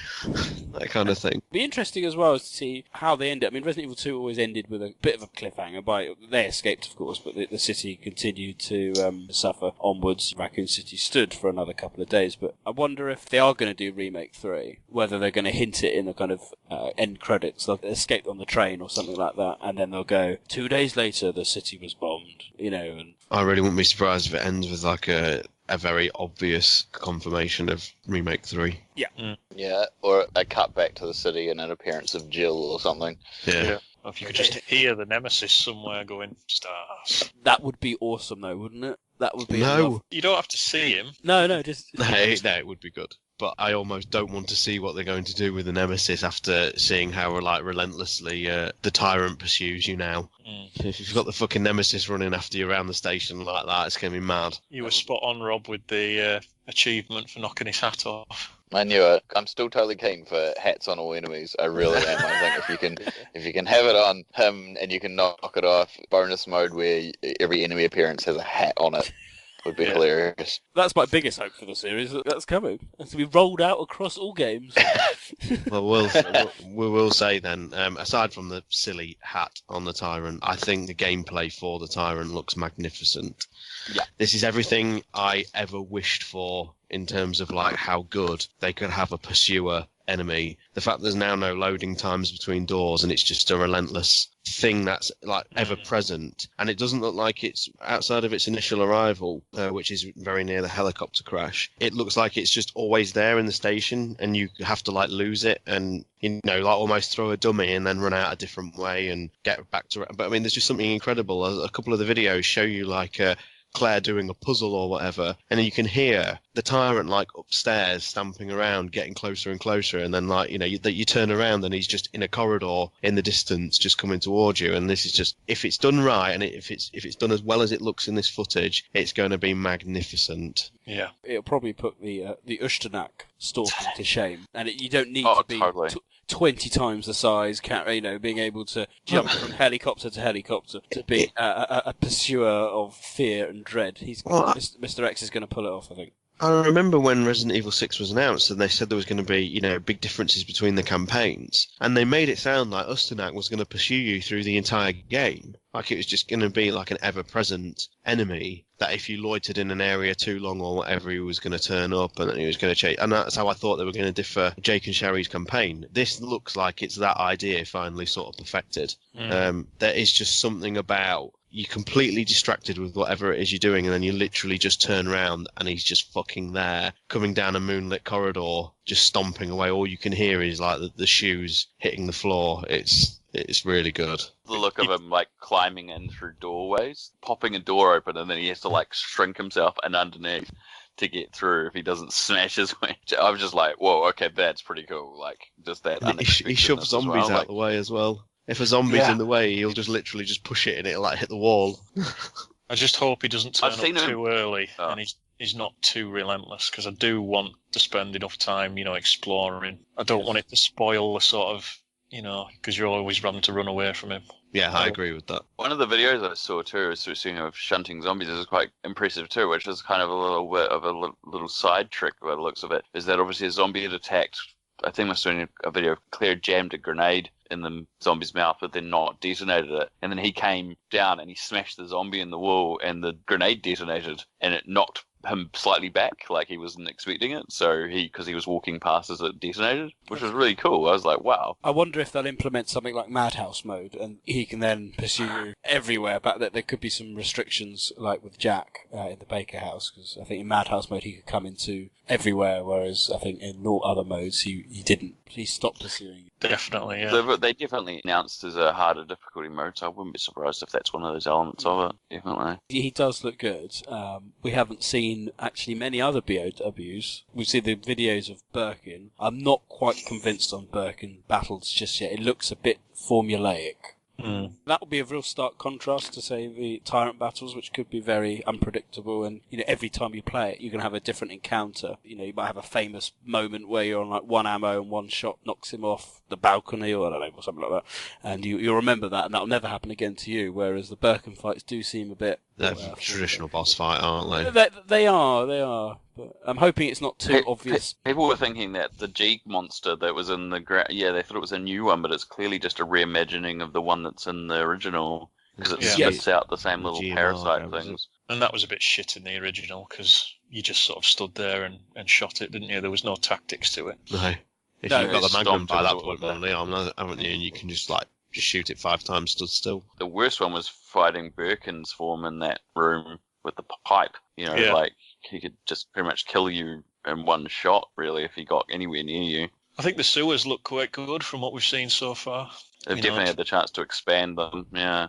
That kind of thing.
Be interesting as well to see how they end it. I mean, Resident Evil 2 always ended with a bit of a cliffhanger. They escaped, of course, but the city continued to suffer onwards. Raccoon City stood for another couple of days. But I wonder if they are going to do Remake 3, whether they're going to hint it in the kind of end credits, like escaped on the train or something like that, and then they'll go, 2 days later, the city was bombed, and
I really wouldn't be surprised if it ends with like a very obvious confirmation of Remake 3.
Yeah.
Yeah, or a cut back to the city and an appearance of Jill or something.
Yeah.
Or if you could just hear the Nemesis somewhere going, stars.
That would be awesome, though, wouldn't it? That would be
You don't have to see him.
No, just...
No, it would be good. But I almost don't want to see what they're going to do with the Nemesis after seeing how relentlessly the tyrant pursues you now. If you've got the fucking Nemesis running after you around the station like that, it's going to be mad.
You were spot on, Rob, with the achievement for knocking his hat off.
I knew it. I'm still totally keen for hats on all enemies. I really am. I think if you can have it on him and you can knock it off, bonus mode where every enemy appearance has a hat on it would be hilarious.
That's my biggest hope for the series. That's coming. It's to be rolled out across all games.
Well, we will say then, aside from the silly hat on the Tyrant, I think the gameplay for the Tyrant looks magnificent.
Yeah.
This is everything I ever wished for in terms of like how good they could have a pursuer enemy. The fact there's now no loading times between doors and it's just a relentless thing that's like ever present, and it doesn't look like it's outside of its initial arrival, which is very near the helicopter crash. It looks like it's just always there in the station and you have to like lose it and like almost throw a dummy and then run out a different way and get back to it. But I mean, there's just something incredible. A couple of the videos show you like Claire doing a puzzle or whatever, and then you can hear the Tyrant like upstairs stamping around, getting closer and closer, and then like you turn around and he's just in a corridor in the distance, just coming towards you. And this is just, if it's done right and if it's done as well as it looks in this footage, it's going to be magnificent.
Yeah,
it'll probably put the Ushtanak stalking to shame, and you don't need to be.
Totally.
20 times the size, being able to jump from helicopter to helicopter, to be a pursuer of fear and dread. Mr. X is going to pull it off, I think.
I remember when Resident Evil 6 was announced and they said there was going to be, big differences between the campaigns, and they made it sound like Ushtanak was going to pursue you through the entire game. Like it was just going to be like an ever-present enemy that if you loitered in an area too long or whatever, he was going to turn up and he was going to chase. And that's how I thought they were going to differ Jake and Sherry's campaign. This looks like it's that idea finally sort of perfected. There is just something about you're completely distracted with whatever it is you're doing, and then you literally just turn around and he's just fucking there, coming down a moonlit corridor, just stomping away. All you can hear is like the shoes hitting the floor. It's really good.
The look of him like climbing in through doorways, popping a door open, and then he has to like shrink himself and underneath to get through if he doesn't smash his way. I was just like, whoa, okay, that's pretty cool. Like just that.
He shoves zombies out the way as well. If a zombie's in the way, he'll just literally just push it and it'll like hit the wall.
I just hope he doesn't turn up too early and he's not too relentless, because I do want to spend enough time, exploring. I don't want it to spoil the sort of, because you're always running to run away from him.
Yeah, I agree with that.
One of the videos I saw too, of shunting zombies, is quite impressive too, which is kind of a little bit of a little side trick by the looks of it, is that obviously a zombie had attacked. I think I was doing a video of Claire jammed a grenade in the zombie's mouth, but then not detonated it. And then he came down and he smashed the zombie in the wall, and the grenade detonated, and it knocked him slightly back, like he wasn't expecting it. So because he was walking past as it detonated, which was really cool. I was like, wow.
I wonder if they'll implement something like Madhouse mode, and he can then pursue you everywhere. But that there could be some restrictions, like with Jack in the Baker house, because I think in Madhouse mode he could come into everywhere, whereas I think in all other modes he didn't. He stopped pursuing you.
Definitely, yeah.
They definitely announced as a harder difficulty mode, so I wouldn't be surprised if that's one of those elements of it. Definitely.
He does look good. We haven't seen actually many other BOWs. We see the videos of Birkin. I'm not quite convinced on Birkin battles just yet. It looks a bit formulaic. That would be a real stark contrast to, say, the Tyrant battles, which could be very unpredictable, and every time you play it, you're going to have a different encounter. You might have a famous moment where you're on like one ammo and one shot knocks him off the balcony, or I don't know, or something like that, and you'll remember that, and that'll never happen again to you. Whereas the Birkin fights do seem a bit.
They're a traditional boss fight, aren't they?
They are. But I'm hoping it's not too obvious.
People were thinking that the G monster that was in the they thought it was a new one, but it's clearly just a reimagining of the one that's in the original, because it spits out the same little parasite things.
And that was a bit shit in the original, because you just sort of stood there and shot it, didn't you? There was no tactics to it.
No. If you've got the Magnum by that point, Leon, haven't you? And you can just shoot it 5 times stood still.
The worst one was fighting Birkin's form in that room with the pipe. Like he could just pretty much kill you in one shot, really, if he got anywhere near you.
I think the sewers look quite good from what we've seen so far.
They've definitely had the chance to expand them, yeah.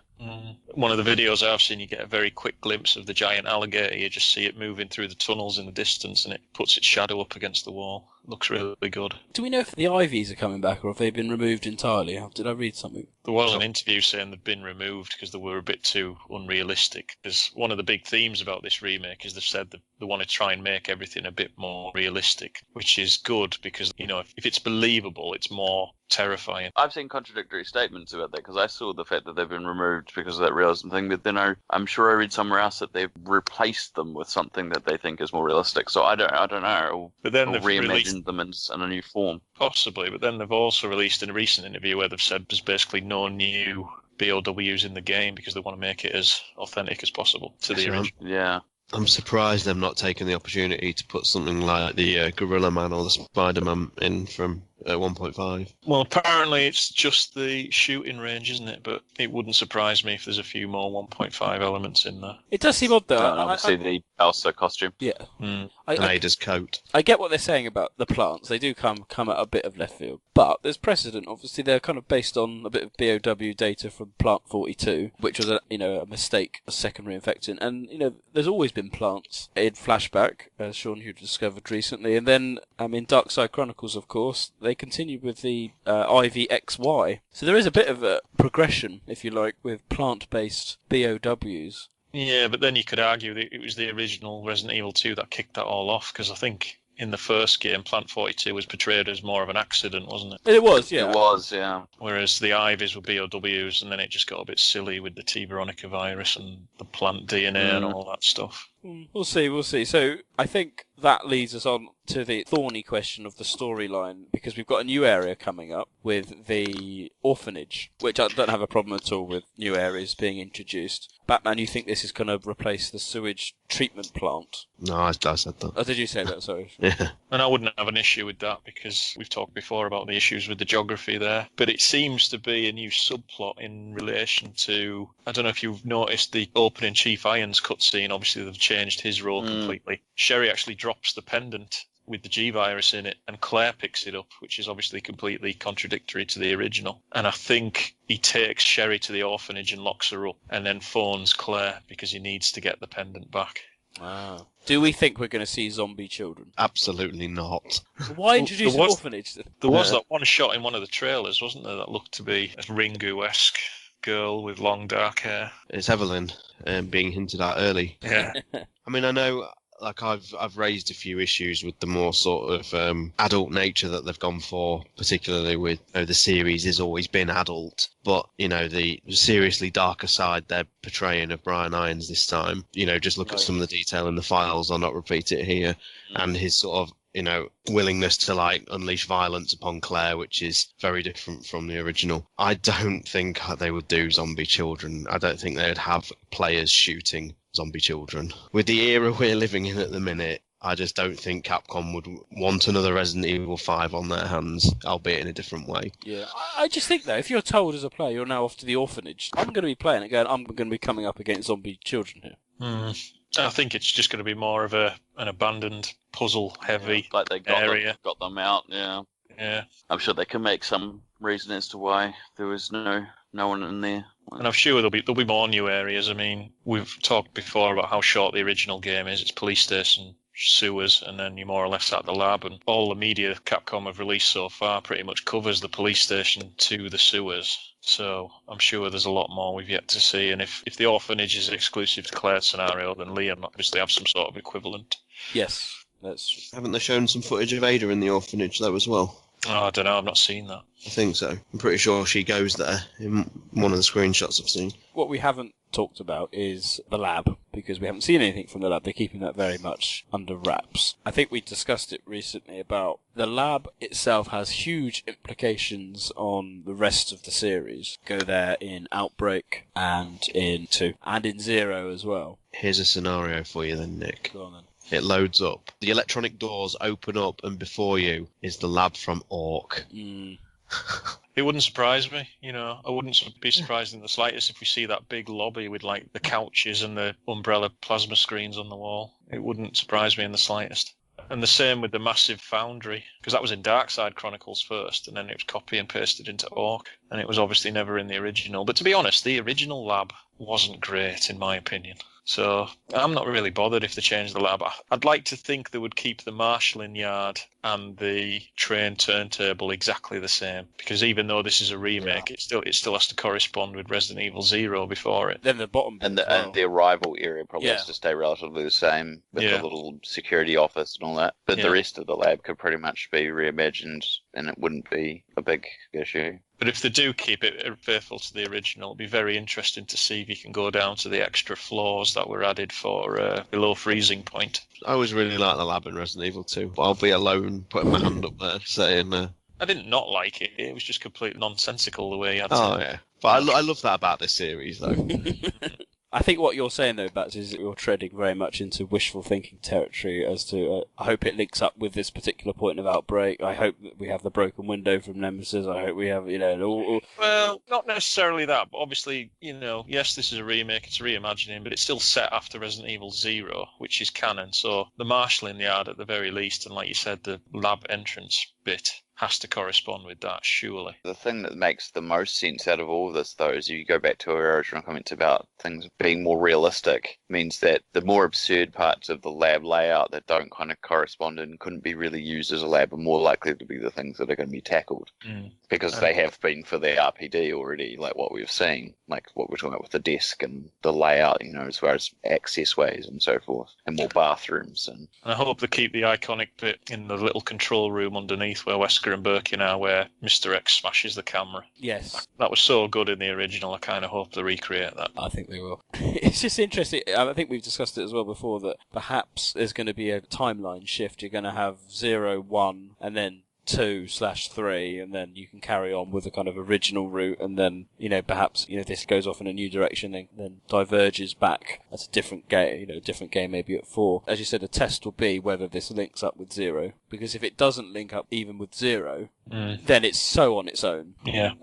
One of the videos I've seen, you get a very quick glimpse of the giant alligator. You just see it moving through the tunnels in the distance, and it puts its shadow up against the wall. looks really good.
Do we know if the Ivies are coming back or have they been removed entirely? Did I read something?
There was an interview saying they've been removed because they were a bit too unrealistic. Because one of the big themes about this remake is they've said that they want to try and make everything a bit more realistic, which is good because, you know, if it's believable, it's more terrifying.
I've seen contradictory statements about that because I saw the fact that they've been removed because of that realism thing, but then I'm sure I read somewhere else that they've replaced them with something that they think is more realistic. So I don't know.
But then
or
they've
reimagined them in a new form.
Possibly, but then they've also released in a recent interview where they've said there's basically no new BOWs in the game because they want to make it as authentic as possible to the original.
Yeah.
I'm surprised they've not taken the opportunity to put something like the Gorilla Man or the Spider-Man in from 1.5.
Well, apparently it's just the shooting range, isn't it? But it wouldn't surprise me if there's a few more 1.5 elements in there.
It does seem odd, though.
Obviously, the Elsa costume.
Yeah.
And Ada's coat.
I get what they're saying about the plants. They do come at a bit of left field. But there's precedent. Obviously, they're kind of based on a bit of BOW data from Plant 42, which was a mistake, a secondary infectant. And, there's always been plants in Flashback, as Sean Hugh discovered recently. And then in Dark Side Chronicles, of course, they continued with the IVXY. So there is a bit of a progression, if you like, with plant-based BOWs.
Yeah, but then you could argue that it was the original Resident Evil 2 that kicked that all off, because I think in the first game, Plant 42 was portrayed as more of an accident, wasn't it?
It was, yeah.
It was, yeah.
Whereas the Ivies were BOWs, and then it just got a bit silly with the T. Veronica virus and the plant DNA and all that stuff.
We'll see. So I think that leads us on to the thorny question of the storyline, because we've got a new area coming up with the orphanage, which I don't have a problem at all with new areas being introduced. Batman, you think this is going to replace the sewage treatment plant?
No, I said that.
Oh, did you say that? Sorry.
Yeah.
And I wouldn't have an issue with that because we've talked before about the issues with the geography there. But it seems to be a new subplot in relation to, I don't know if you've noticed the opening Chief Irons cutscene. Obviously, they've changed his role completely. Sherry actually drops the pendant with the G-Virus in it, and Claire picks it up, which is obviously completely contradictory to the original. And I think he takes Sherry to the orphanage and locks her up, and then phones Claire because he needs to get the pendant back.
Wow. Do we think we're going to see zombie children?
Absolutely not.
Why introduce an orphanage then?
There was that one shot in one of the trailers, wasn't there, that looked to be a Ringu-esque girl with long dark hair.
It's Evelyn being hinted at early.
Yeah.
I mean, I know, like, I've raised a few issues with the more sort of adult nature that they've gone for, particularly with the series has always been adult, but the seriously darker side they're portraying of Brian Irons this time. Just look at some of the detail in the files. I'll not repeat it here, and his sort of willingness to unleash violence upon Claire, which is very different from the original. I don't think they would do zombie children. I don't think they would have players shooting zombie children. With the era we're living in at the minute, I just don't think Capcom would want another Resident Evil 5 on their hands, albeit in a different way.
Yeah, I just think though, if you're told as a player you're now off to the orphanage, I'm going to be playing it going, I'm going to be coming up against zombie children here.
I think it's just going to be more of an abandoned, puzzle-heavy
like they
area.
Got them out, yeah.
Yeah.
I'm sure they can make some reason as to why there was no one in there.
And I'm sure there'll be more new areas. I mean, we've talked before about how short the original game is. It's police station, sewers, and then you're more or less at the lab. And all the media Capcom have released so far pretty much covers the police station to the sewers. So I'm sure there's a lot more we've yet to see. And if the orphanage is exclusive to Claire's scenario, then Liam obviously have some sort of equivalent.
Yes.
Haven't they shown some footage of Ada in the orphanage though as well?
Oh, I don't know. I've not seen that.
I think so. I'm pretty sure she goes there in one of the screenshots I've seen.
What we haven't talked about is the lab, because we haven't seen anything from the lab. They're keeping that very much under wraps. I think we discussed it recently about the lab itself has huge implications on the rest of the series. Go there in Outbreak and in 2 and in 0 as well.
Here's a scenario for you then, Nick.
Go on then.
It loads up. The electronic doors open up, and before you is the lab from Orc.
It wouldn't surprise me, I wouldn't be surprised in the slightest if we see that big lobby with the couches and the umbrella plasma screens on the wall. It wouldn't surprise me in the slightest. And the same with the massive foundry, because that was in Dark Side Chronicles first, and then it was copy and pasted into Orc, and it was obviously never in the original. But to be honest, the original lab wasn't great, in my opinion. So I'm not really bothered if they change the lab. I'd like to think they would keep the marshalling yard and the train turntable exactly the same. Because even though this is a remake, it still has to correspond with Resident Evil 0 before it.
Then the bottom bit
And
as well.
and the arrival area probably
Yeah.
has to stay relatively the same with
Yeah.
the little security office and all that. But
Yeah.
the rest of the lab could pretty much be reimagined, and it wouldn't be a big issue.
But if they do keep it faithful to the original, it'll be very interesting to see if you can go down to the extra floors that were added for below freezing point.
I always really like the lab in Resident Evil 2. But I'll be alone putting my hand up there saying...
I didn't not like it. It was just completely nonsensical the way he had
Oh,
to...
yeah. But I love that about this series, though.
I think what you're saying, though, Bats, is that you're treading very much into wishful thinking territory as to, I hope it links up with this particular point of Outbreak. I hope that we have the broken window from Nemesis. I hope we have, all...
Well, not necessarily that, but obviously, yes, this is a remake, it's reimagining, but it's still set after Resident Evil 0, which is canon, so the marshalling yard at the very least, and like you said, the lab entrance bit has to correspond with that, surely.
The thing that makes the most sense out of all of this, though, is you go back to our original comments about things being more realistic, means that the more absurd parts of the lab layout that don't kind of correspond and couldn't be really used as a lab are more likely to be the things that are going to be tackled. Because they have been for the RPD already, like what we've seen, like what we're talking about with the desk and the layout, as far as access ways and so forth, and more bathrooms. And
I hope they keep the iconic bit in the little control room underneath where Wesker and Birkin are, where Mr. X smashes the camera.
Yes.
That was so good in the original, I kind of hope they recreate that.
I think they will. It's just interesting. I think we've discussed it as well before, that perhaps there's going to be a timeline shift. You're going to have 0, 1, and then 2/3, and then you can carry on with the kind of original route, and then perhaps this goes off in a new direction, then diverges back at a different game. Different game maybe at 4. As you said, the test will be whether this links up with 0, because if it doesn't link up even with 0, then it's so on its own.
Yeah.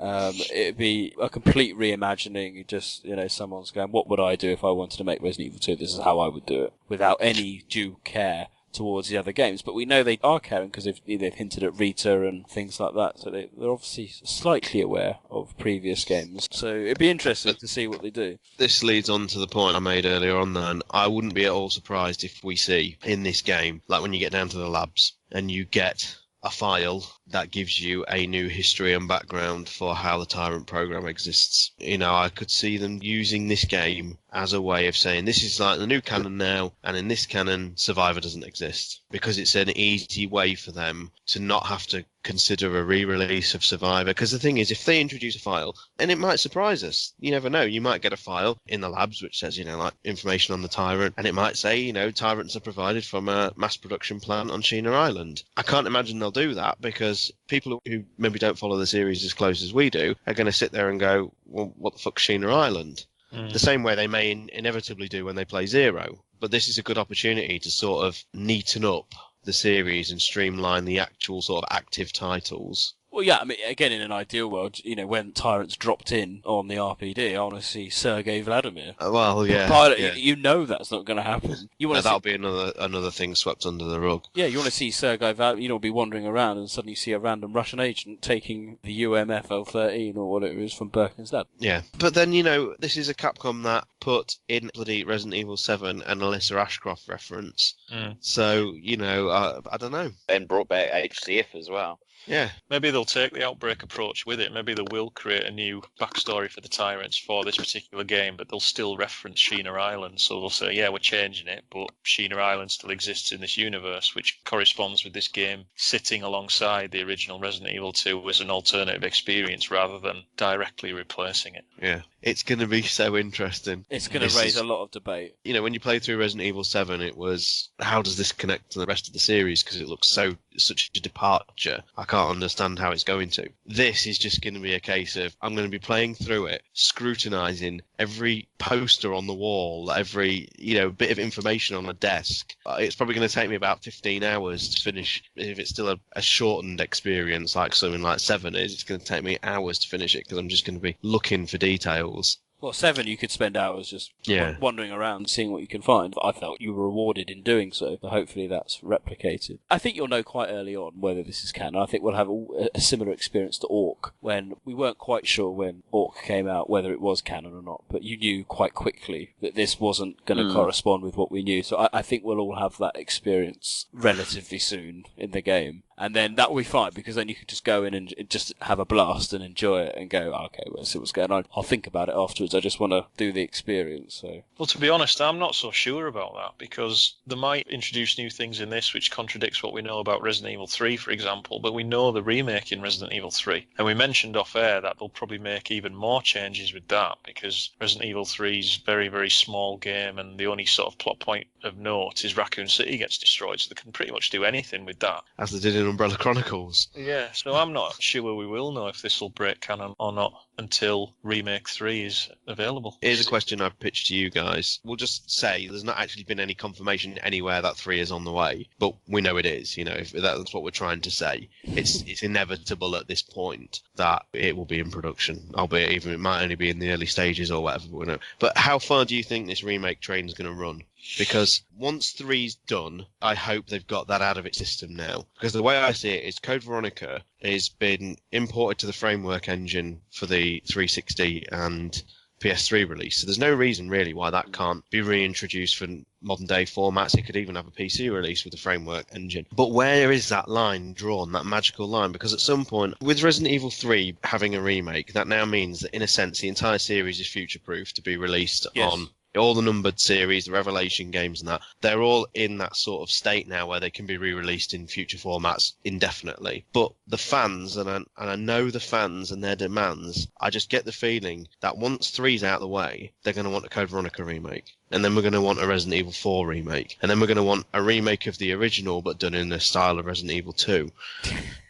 It'd be a complete reimagining. Just someone's going, what would I do if I wanted to make Resident Evil 2? This is how I would do it, without any due care towards the other games. But we know they are caring because they've hinted at Rita and things like that, so they're obviously slightly aware of previous games. So it'd be interesting to see what they do.
This leads on to the point I made earlier on then. I wouldn't be at all surprised if we see in this game, like when you get down to the labs and you get a file that gives you a new history and background for how the Tyrant program exists. I could see them using this game as a way of saying this is like the new canon now, and in this canon Survivor doesn't exist, because it's an easy way for them to not have to consider a re-release of Survivor. Because the thing is, if they introduce a file, and it might surprise us, you never know, you might get a file in the labs which says like information on the Tyrant, and it might say Tyrants are provided from a mass production plant on Sheena Island. I can't imagine they'll do that, because people who maybe don't follow the series as close as we do are going to sit there and go, well, what the fuck's Sheena Island? The same way they may inevitably do when they play 0. But this is a good opportunity to sort of neaten up the series and streamline the actual sort of active titles.
Well, yeah, I mean, again, in an ideal world, when Tyrants dropped in on the RPD, I want to see Sergei Vladimir.
Well, yeah.
But
yeah.
That's not going to happen.
That'll be another thing swept under the rug.
Yeah, you want to see Sergei Vladimir, be wandering around and suddenly see a random Russian agent taking the UMF-L13 or whatever it is from Birkin's dad.
Yeah, but then, this is a Capcom that put in bloody Resident Evil 7 an Alyssa Ashcroft reference. So, I don't know.
And brought back HCF as well.
Yeah.
Maybe they'll take the Outbreak approach with it. Maybe they will create a new backstory for the Tyrants for this particular game, but they'll still reference Sheena Island. So they'll say, yeah, we're changing it, but Sheena Island still exists in this universe, which corresponds with this game sitting alongside the original Resident Evil 2 as an alternative experience rather than directly replacing it.
Yeah. It's going to be so interesting.
It's going to raise a lot of debate.
When you play through Resident Evil 7, it was, how does this connect to the rest of the series? Because it looks such a departure. I can't understand how it's going to. This is just going to be a case of, I'm going to be playing through it, scrutinising every poster on the wall, every, bit of information on a desk. It's probably going to take me about 15 hours to finish. If it's still a shortened experience, like something like 7 is, it's going to take me hours to finish it, because I'm just going to be looking for details.
Well, 7, you could spend hours just wandering around, seeing what you can find. I felt you were rewarded in doing so hopefully that's replicated. I think you'll know quite early on whether this is canon. I think we'll have a similar experience to Orc, when we weren't quite sure when Orc came out whether it was canon or not, but you knew quite quickly that this wasn't going to correspond with what we knew. So I think we'll all have that experience relatively soon in the game. And then that will be fine, because then you can just go in and just have a blast and enjoy it and go, okay, well, let's see what's going on. I'll think about it afterwards. I just want to do the experience. So.
Well, to be honest, I'm not so sure about that, because they might introduce new things in this which contradicts what we know about Resident Evil 3, for example, but we know the remake in Resident Evil 3. And we mentioned off air that they'll probably make even more changes with that, because Resident Evil 3 is a very, very small game, and the only sort of plot point of note is Raccoon City gets destroyed, so they can pretty much do anything with that.
As they did in Umbrella Chronicles.
Yeah, so I'm not sure we will know if this will break canon or not until Remake 3 is available.
Here's a question I've pitched to you guys. We'll just say there's not actually been any confirmation anywhere that 3 is on the way, but we know it is, you know, if that's what we're trying to say. It's inevitable at this point that it will be in production, albeit even it might only be in the early stages or whatever. We know. But how far do you think this remake train is going to run? Because once 3's done, I hope they've got that out of its system now. Because the way I see it is Code Veronica has been imported to the framework engine for the 360 and PS3 release. So there's no reason really why that can't be reintroduced for modern day formats. It could even have a PC release with the framework engine. But where is that line drawn, that magical line? Because at some point, with Resident Evil 3 having a remake, that now means that in a sense the entire series is future-proof to be released on all the numbered series, the Revelation games and that. They're all in that sort of state now where they can be re-released in future formats indefinitely. But the fans, and I know the fans and their demands, I just get the feeling that once 3's out of the way, they're going to want a Code Veronica remake. And then we're going to want a Resident Evil 4 remake. And then we're going to want a remake of the original but done in the style of Resident Evil 2.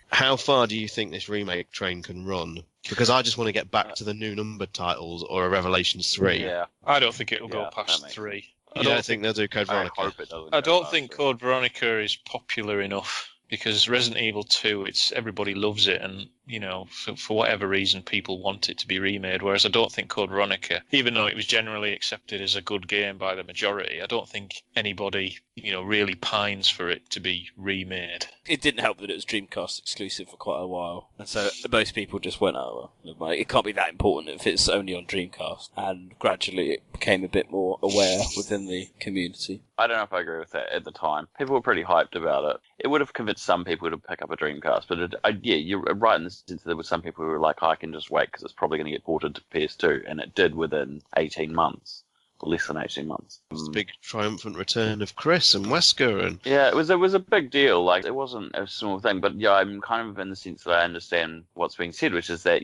How far do you think this remake train can run? Because I just want to get back to the new numbered titles or a Revelations 3.
Yeah.
I don't think it'll go past 3.
I don't think they'll do Code Veronica.
I don't think Code Veronica is popular enough, because Resident Evil 2, everybody loves it, and you know, for whatever reason, people want it to be remade. Whereas I don't think Code Veronica, even though it was generally accepted as a good game by the majority, I don't think anybody, you know, really pines for it to be remade.
It didn't help that it was Dreamcast exclusive for quite a while, and so most people just went, oh, well, it can't be that important if it's only on Dreamcast. And gradually it became a bit more aware within the community.
I don't know if I agree with that at the time. People were pretty hyped about it. It would have convinced some people to pick up a Dreamcast, but you're right in the sense that there were some people who were like, I can just wait because it's probably going to get ported to PS2, and it did within 18 months. Less than 18 months.
It was a big triumphant return of Chris and Wesker, and
it was a big deal. Like, it wasn't a small thing, but yeah, I'm kind of in the sense that I understand what's being said, which is that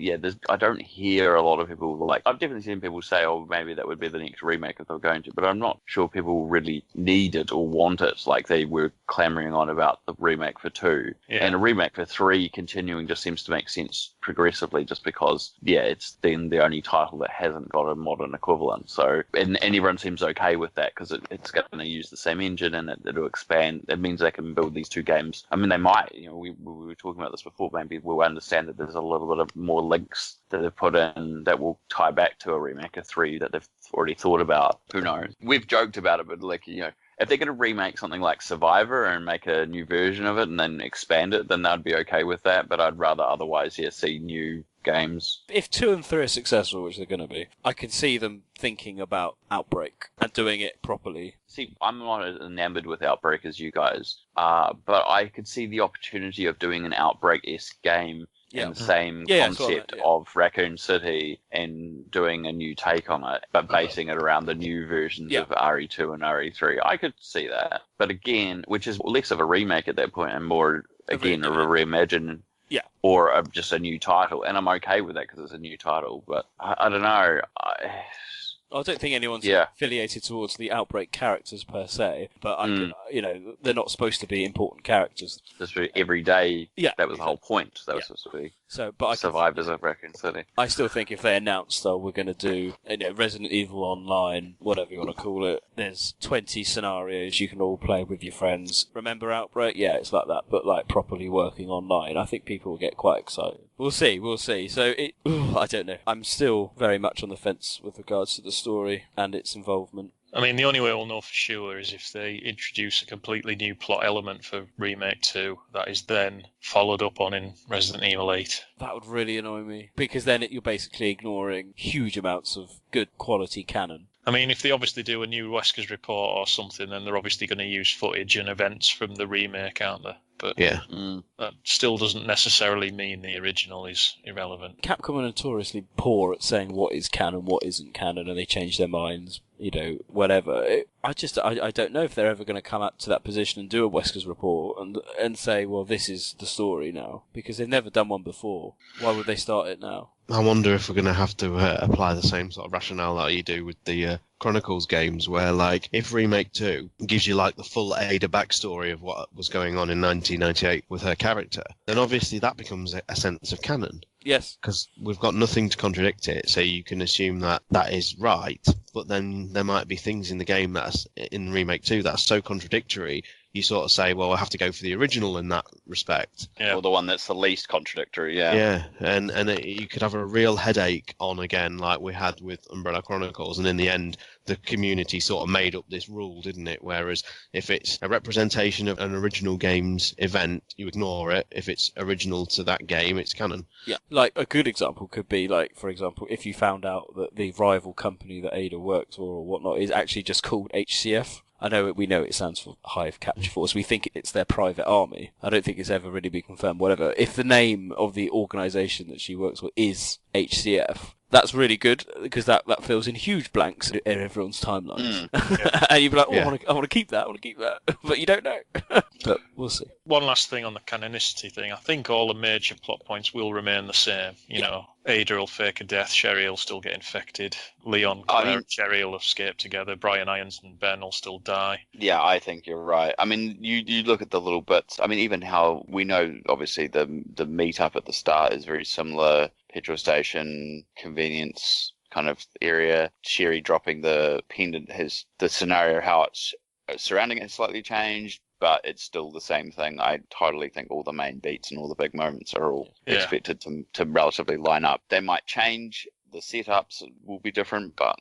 I don't hear a lot of people like. I've definitely seen people say, "Oh, maybe that would be the next remake if they're going to," but I'm not sure people really need it or want it. Like they were clamoring on about the remake for 2, and a remake for 3 continuing just seems to make sense progressively, just because it's then the only title that hasn't got a modern equivalent. So and everyone seems okay with that because it's going to use the same engine and it'll expand. It means they can build these 2 games. I mean, they might. You know, we were talking about this before. Maybe we'll understand that there's a little bit of more links that they've put in that will tie back to a remake of 3 that they've already thought about. Who knows? We've joked about it, but like, you know, if they're going to remake something like Survivor and make a new version of it and then expand it, then I'd be okay with that. But I'd rather otherwise, see new games.
If 2 and 3 are successful, which they're going to be, I can see them thinking about Outbreak and doing it properly.
See, I'm not as enamored with Outbreak as you guys, but I could see the opportunity of doing an Outbreak-esque game in the same concept of Raccoon City and doing a new take on it, but basing it around the new versions of RE2 and RE3. I could see that. But again, which is less of a remake at that point and more, again, of a reimagine.
Yeah.
Or just a new title. And I'm okay with that because it's a new title. But I don't know.
I don't think anyone's affiliated towards the Outbreak characters per se, but you know, they're not supposed to be important characters.
Just every day.
Yeah,
that was the whole point. That was supposed to be.
So, but
survivors of Raccoon City.
I still think if they announced, we're going to do Resident Evil Online, whatever you want to call it, there's 20 scenarios you can all play with your friends. Remember Outbreak? Yeah, it's like that, but like properly working online. I think people will get quite excited. We'll see. So I don't know. I'm still very much on the fence with regards to the story and its involvement.
I mean, the only way we'll know for sure is if they introduce a completely new plot element for Remake 2 that is then followed up on in Resident Evil 8.
That would really annoy me, because then you're basically ignoring huge amounts of good quality canon.
I mean, if they obviously do a new Wesker's report or something, then they're obviously going to use footage and events from the remake, aren't they? but
Yeah.
that still doesn't necessarily mean the original is irrelevant.
Capcom are notoriously poor at saying what is canon, what isn't canon, and they change their minds, whatever. I don't know if they're ever going to come up to that position and do a Wesker's report and say, well, this is the story now, because they've never done one before. Why would they start it now?
I wonder if we're going to have to apply the same sort of rationale that you do with the Chronicles games, where, like, if Remake 2 gives you, like, the full Ada backstory of what was going on in 1998 with her character, then obviously that becomes a sense of canon.
Yes.
Because we've got nothing to contradict it, so you can assume that that is right, but then there might be things in the game that's in Remake 2 that's so contradictory, you sort of say, well, I have to go for the original in that respect.
Yeah. Or the one that's the least contradictory, yeah.
Yeah, and you could have a real headache on again, like we had with Umbrella Chronicles, and in the end, the community sort of made up this rule, didn't it? Whereas if it's a representation of an original game's event, you ignore it. If it's original to that game, it's canon.
Yeah, like a good example could be, like, for example, if you found out that the rival company that Ada works for or whatnot is actually just called HCF. We know it stands for Hive Capture Force. We think it's their private army. I don't think it's ever really been confirmed, whatever. If the name of the organisation that she works for is HCF, that's really good, because that fills in huge blanks in everyone's timelines. And you'd be like, I want to keep that, but you don't know. But we'll see.
One last thing on the canonicity thing. I think all the major plot points will remain the same. You know, Ada will fake a death, Sherry will still get infected, Leon, Claire, and Sherry will escape together, Brian Irons and Ben will still die.
Yeah, I think you're right. I mean, you look at the little bits. I mean, even how we know, obviously, the meet-up at the start is very similar. Petrol station, convenience kind of area. Sherry dropping the pendant, the scenario, how it's surrounding it has slightly changed, but it's still the same thing. I totally think all the main beats and all the big moments are all expected to relatively line up. They might change. The setups will be different, but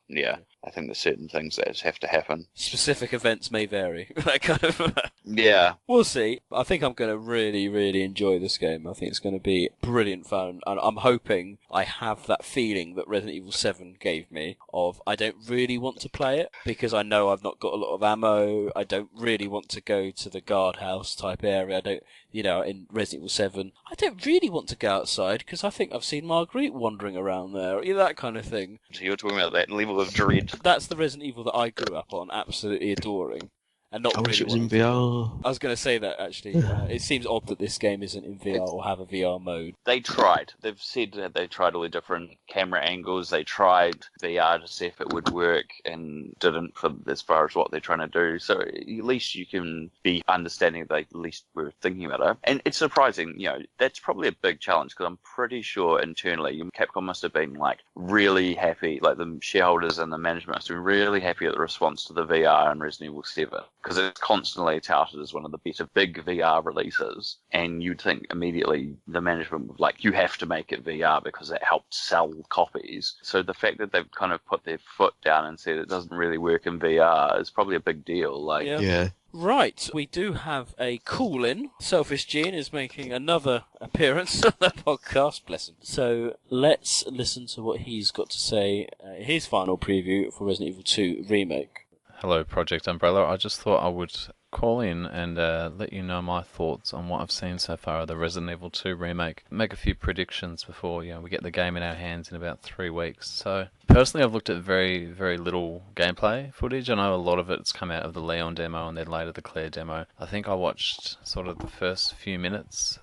I think there's certain things that just have to happen.
Specific events may vary. That kind of.
Yeah.
We'll see. I think I'm going to really, really enjoy this game. I think it's going to be brilliant fun, and I'm hoping I have that feeling that Resident Evil 7 gave me of I don't really want to play it because I know I've not got a lot of ammo. I don't really want to go to the guardhouse type area. I don't, in Resident Evil 7, I don't really want to go outside because I think I've seen Marguerite wandering around there. That kind of thing.
So you're talking about that level of dread.
That's the Resident Evil that I grew up on, absolutely adoring. And not
I wish
really
it was in VR.
I was going to say that, actually. It seems odd that this game isn't in VR or have a VR mode.
They tried. They've said that they tried all the different camera angles. They tried VR to see if it would work and didn't as far as what they're trying to do. So at least you can be understanding that they at least were thinking about it. And it's surprising, that's probably a big challenge because I'm pretty sure internally Capcom must have been really happy, like the shareholders and the management must have been really happy at the response to the VR in Resident Evil 7. Because it's constantly touted as one of the better big VR releases, and you'd think immediately the management would you have to make it VR because it helped sell copies. So the fact that they've kind of put their foot down and said it doesn't really work in VR is probably a big deal.
Yeah.
Right, we do have a call-in. Selfish Gene is making another appearance on the podcast, bless him. So let's listen to what he's got to say, his final preview for Resident Evil 2 Remake.
Hello, Project Umbrella. I just thought I would call in and let you know my thoughts on what I've seen so far of the Resident Evil 2 remake. Make a few predictions before we get the game in our hands in about 3 weeks. So personally, I've looked at very, very little gameplay footage. I know a lot of it's come out of the Leon demo and then later the Claire demo. I think I watched sort of the first few minutes,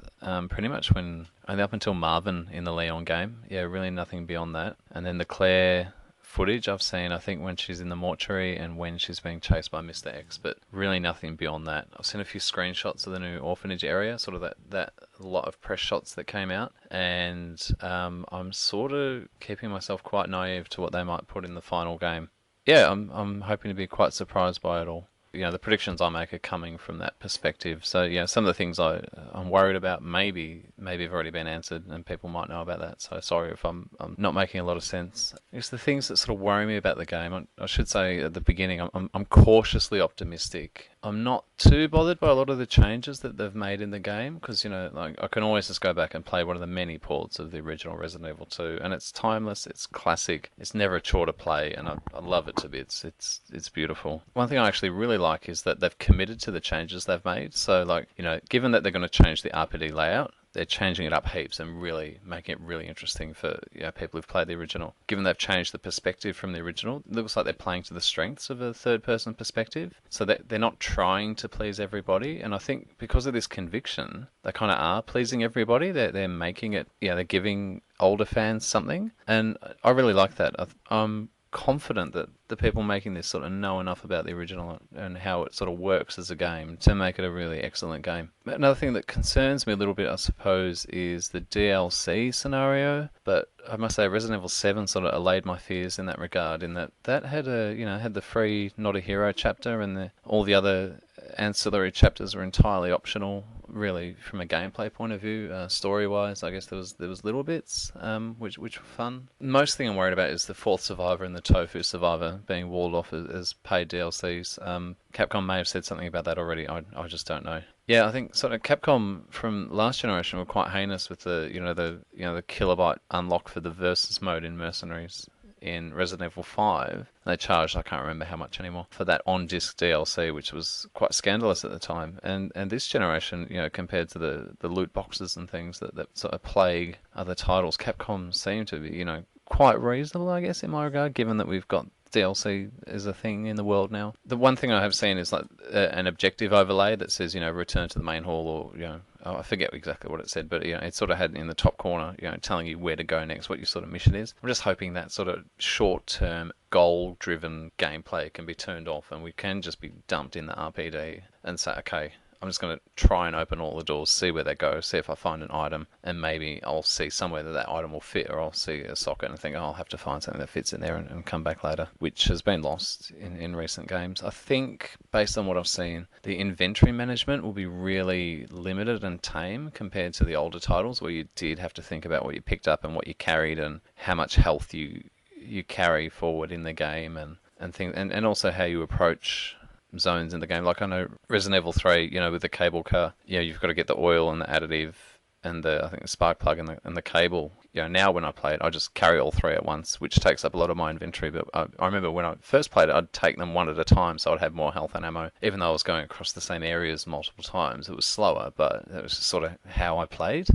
pretty much only up until Marvin in the Leon game. Yeah, really nothing beyond that. And then the Claire footage I've seen, I think, when she's in the mortuary and when she's being chased by Mr. X, but really nothing beyond that. I've seen a few screenshots of the new orphanage area, sort of that lot of press shots that came out, and I'm sort of keeping myself quite naive to what they might put in the final game. Yeah, I'm hoping to be quite surprised by it all. The predictions I make are coming from that perspective. So, some of the things I'm worried about maybe have already been answered, and people might know about that. So, sorry if I'm not making a lot of sense. It's the things that sort of worry me about the game. I should say at the beginning, I'm cautiously optimistic. I'm not too bothered by a lot of the changes that they've made in the game, because, you know, like, I can always just go back and play one of the many ports of the original Resident Evil 2, and it's timeless, it's classic, it's never a chore to play, and I love it to bits. It's beautiful. One thing I actually really like is that they've committed to the changes they've made. So, like, you know, given that they're going to change the RPD layout, they're changing it up heaps and really making it really interesting for, you know, people who've played the original. Given they've changed the perspective from the original, it looks like they're playing to the strengths of a third-person perspective. So they're not trying to please everybody, and I think because of this conviction, they kind of are pleasing everybody. They're making it, you know, they're giving older fans something, and I really like that. I'm confident that the people making this sort of know enough about the original and how it sort of works as a game to make it a really excellent game. Another thing that concerns me a little bit, I suppose, is the DLC scenario, but I must say Resident Evil 7 sort of allayed my fears in that regard, in that had the free Not a Hero chapter, and all the other ancillary chapters were entirely optional, really, from a gameplay point of view. Story-wise, I guess there was little bits which were fun. Most thing I'm worried about is the Fourth Survivor and the Tofu Survivor being walled off as paid DLCs. Capcom may have said something about that already. I just don't know. Yeah, I think sort of Capcom from last generation were quite heinous with the kilobyte unlock for the Versus mode in Mercenaries in Resident Evil 5. They charged, I can't remember how much anymore, for that on-disc DLC, which was quite scandalous at the time. And this generation, you know, compared to the loot boxes and things that sort of plague other titles, Capcom seem to be, you know, quite reasonable, I guess, in my regard, given that we've got DLC is a thing in the world now. The one thing I have seen is like an objective overlay that says, you know, return to the main hall, or, you know, I forget exactly what it said, but, you know, it sort of had in the top corner, you know, telling you where to go next, what your sort of mission is. I'm just hoping that sort of short-term goal-driven gameplay can be turned off, and we can just be dumped in the RPD and say, okay, I'm just going to try and open all the doors, see where they go, see if I find an item, and maybe I'll see somewhere that item will fit, or I'll see a socket and think, oh, I'll have to find something that fits in there and come back later, which has been lost in recent games. I think, based on what I've seen, the inventory management will be really limited and tame compared to the older titles, where you did have to think about what you picked up and what you carried and how much health you carry forward in the game, and things, and also how you approach zones in the game. Like, I know Resident Evil 3, you know, with the cable car, you know, you've got to get the oil and the additive and I think the spark plug and the cable. You know, now when I play it, I just carry all three at once, which takes up a lot of my inventory. But I remember when I first played it, I'd take them one at a time, so I'd have more health and ammo. Even though I was going across the same areas multiple times, it was slower, but it was just sort of how I played.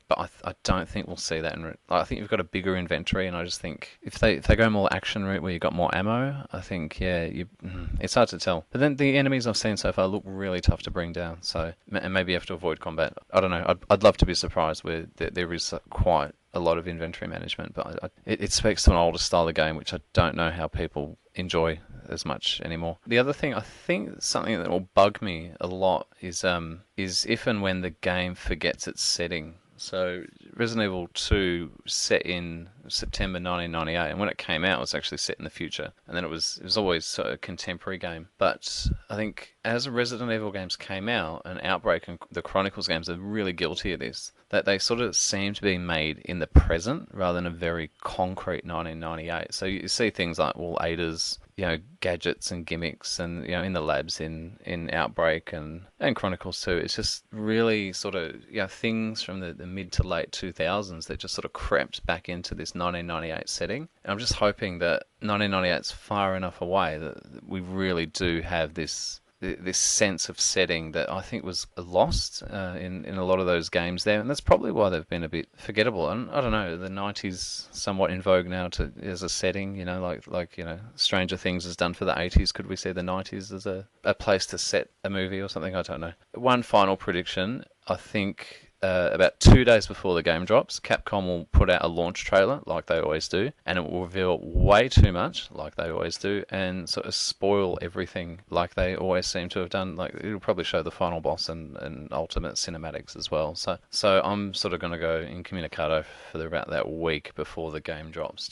But I don't think we'll see that. I think you've got a bigger inventory, and I just think if they go more action route where you've got more ammo, I think, yeah, it's hard to tell. But then the enemies I've seen so far look really tough to bring down, so and maybe you have to avoid combat. I don't know. I'd love to be surprised where there is quite a lot of inventory management, but it speaks to an older style of game, which I don't know how people enjoy as much anymore. The other thing, I think something that will bug me a lot is if and when the game forgets its setting. So Resident Evil 2 set in September 1998, and when it came out, it was actually set in the future. And then it was always sort of a contemporary game. But I think as Resident Evil games came out, and Outbreak and the Chronicles games are really guilty of this, that they sort of seem to be made in the present rather than a very concrete 1998. So you see things like, well, Ada's, you know, gadgets and gimmicks, and, you know, in the labs in Outbreak and Chronicles 2, it's just really sort of, you know, things from the mid to late 2000s that just sort of crept back into this 1998 setting. And I'm just hoping that 1998's far enough away that we really do have this sense of setting that I think was lost in a lot of those games there, and that's probably why they've been a bit forgettable. And I don't know, the 90s somewhat in vogue now as a setting, you know, like you know, Stranger Things has done for the 80s. Could we see the 90s as a place to set a movie or something? I don't know. One final prediction, I think. About 2 days before the game drops, Capcom will put out a launch trailer, like they always do, and it will reveal way too much, like they always do, and sort of spoil everything, like they always seem to have done. Like, it'll probably show the final boss and ultimate cinematics as well. So I'm sort of going to go incommunicado for about that week before the game drops.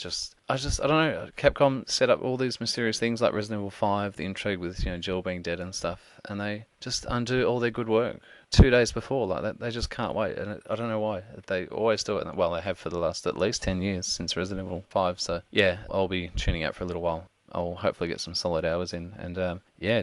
I don't know. Capcom set up all these mysterious things like Resident Evil 5, the intrigue with, you know, Jill being dead and stuff, and they just undo all their good work 2 days before, like that. They just can't wait, and I don't know why. They always do it. Well, they have for the last at least 10 years since Resident Evil 5. So yeah, I'll be tuning out for a little while. I'll hopefully get some solid hours in, and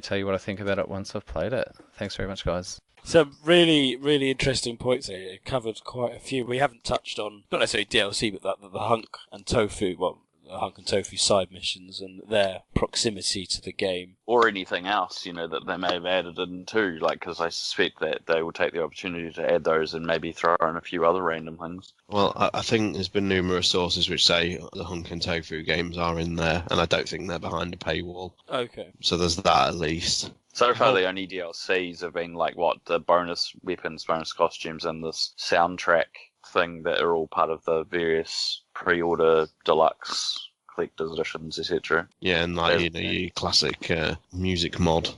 tell you what I think about it once I've played it. Thanks very much, guys.
Some really, really interesting points here. It covered quite a few. We haven't touched on, not necessarily DLC, but the Hunk and Tofu, the Hunk and Tofu side missions and their proximity to the game.
Or anything else, that they may have added in too, because I suspect that they will take the opportunity to add those and maybe throw in a few other random things.
Well, I think there's been numerous sources which say the Hunk and Tofu games are in there, and I don't think they're behind a paywall.
Okay.
So there's that at least.
So far, the only DLCs have been the bonus weapons, bonus costumes, and this soundtrack thing that are all part of the various pre-order deluxe collector's editions, etc.
Yeah, and your classic music mod.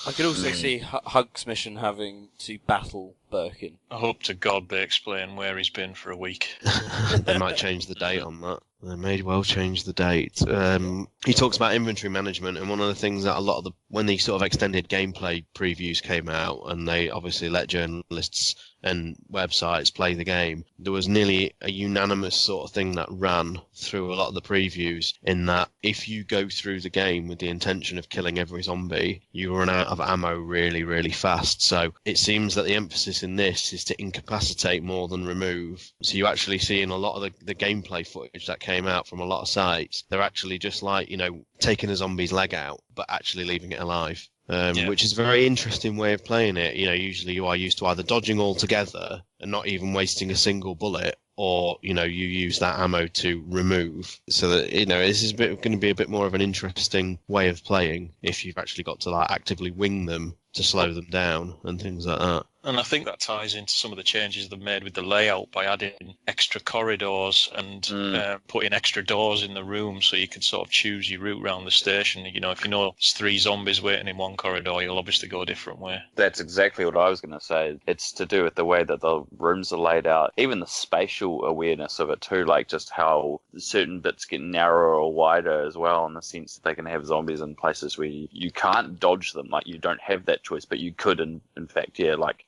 I could also see Hunk's mission having to battle Birkin.
I hope to God they explain where he's been for a week.
They might change the date on that. They may well change the date. He talks about inventory management, and one of the things that when the sort of extended gameplay previews came out, and they obviously let journalists and websites play the game, there was nearly a unanimous sort of thing that ran through a lot of the previews, in that if you go through the game with the intention of killing every zombie, you run out of ammo really, really fast. So it seems that the emphasis in this is to incapacitate more than remove. So you actually see in a lot of the gameplay footage that came out from a lot of sites, they're actually just taking a zombie's leg out, but actually leaving it alive. Which is a very interesting way of playing it. Usually you are used to either dodging altogether and not even wasting a single bullet, or, you use that ammo to remove. So that, this is going to be a bit more of an interesting way of playing if you've actually got to actively wing them to slow them down and things like that.
And I think that ties into some of the changes they've made with the layout by adding extra corridors and putting extra doors in the room, so you can sort of choose your route around the station. If there's 3 zombies waiting in one corridor, you'll obviously go a different way.
That's exactly what I was going to say. It's to do with the way that the rooms are laid out, even the spatial awareness of it too, just how certain bits get narrower or wider as well, in the sense that they can have zombies in places where you can't dodge them. You don't have that choice, but you could in fact,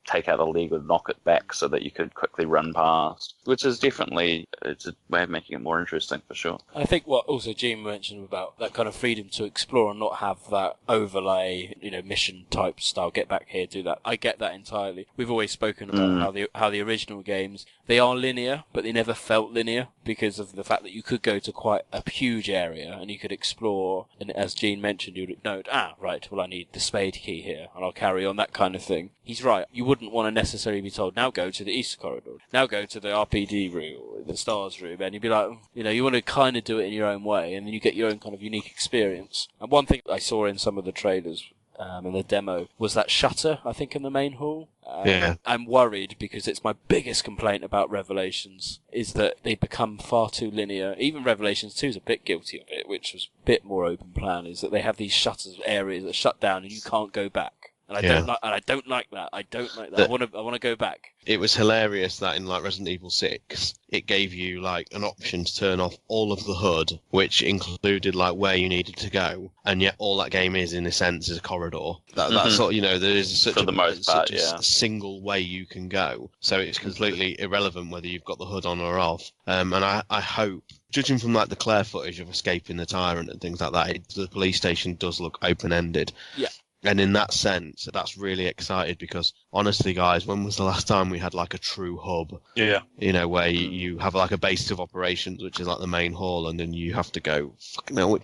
take out a leg and knock it back so that you could quickly run past, which is definitely, it's a way of making it more interesting for sure.
I think what also Gene mentioned about that kind of freedom to explore and not have that overlay, mission type style, get back here, do that. I get that entirely. We've always spoken about how the original games, they are linear, but they never felt linear because of the fact that you could go to quite a huge area and you could explore, and as Gene mentioned, you would note, right, well I need the spade key here, and I'll carry on, that kind of thing. He's right. You wouldn't want to necessarily be told, now go to the east corridor, now go to the RPD room, or the stars room, and you'd be like, you want to kind of do it in your own way, and then you get your own kind of unique experience. And one thing I saw in some of the trailers, in the demo, was that shutter, I think, in the main hall. I'm worried because it's my biggest complaint about Revelations, is that they become far too linear. Even Revelations 2 is a bit guilty of it, which was a bit more open plan, is that they have these shutters areas that shut down and you can't go back. And I don't like that. I want to go back.
It was hilarious that in Resident Evil 6, it gave you an option to turn off all of the HUD, which included where you needed to go, and yet all that game is in a sense is a corridor. That's sort of, there is such a single way you can go, so it's completely irrelevant whether you've got the HUD on or off. And I hope, judging from the Claire footage of escaping the tyrant and things like that, the police station does look open-ended.
Yeah.
And in that sense, that's really excited, because honestly, guys, when was the last time we had a true hub?
Yeah.
Where you have a base of operations, which is the main hall, and then you have to go,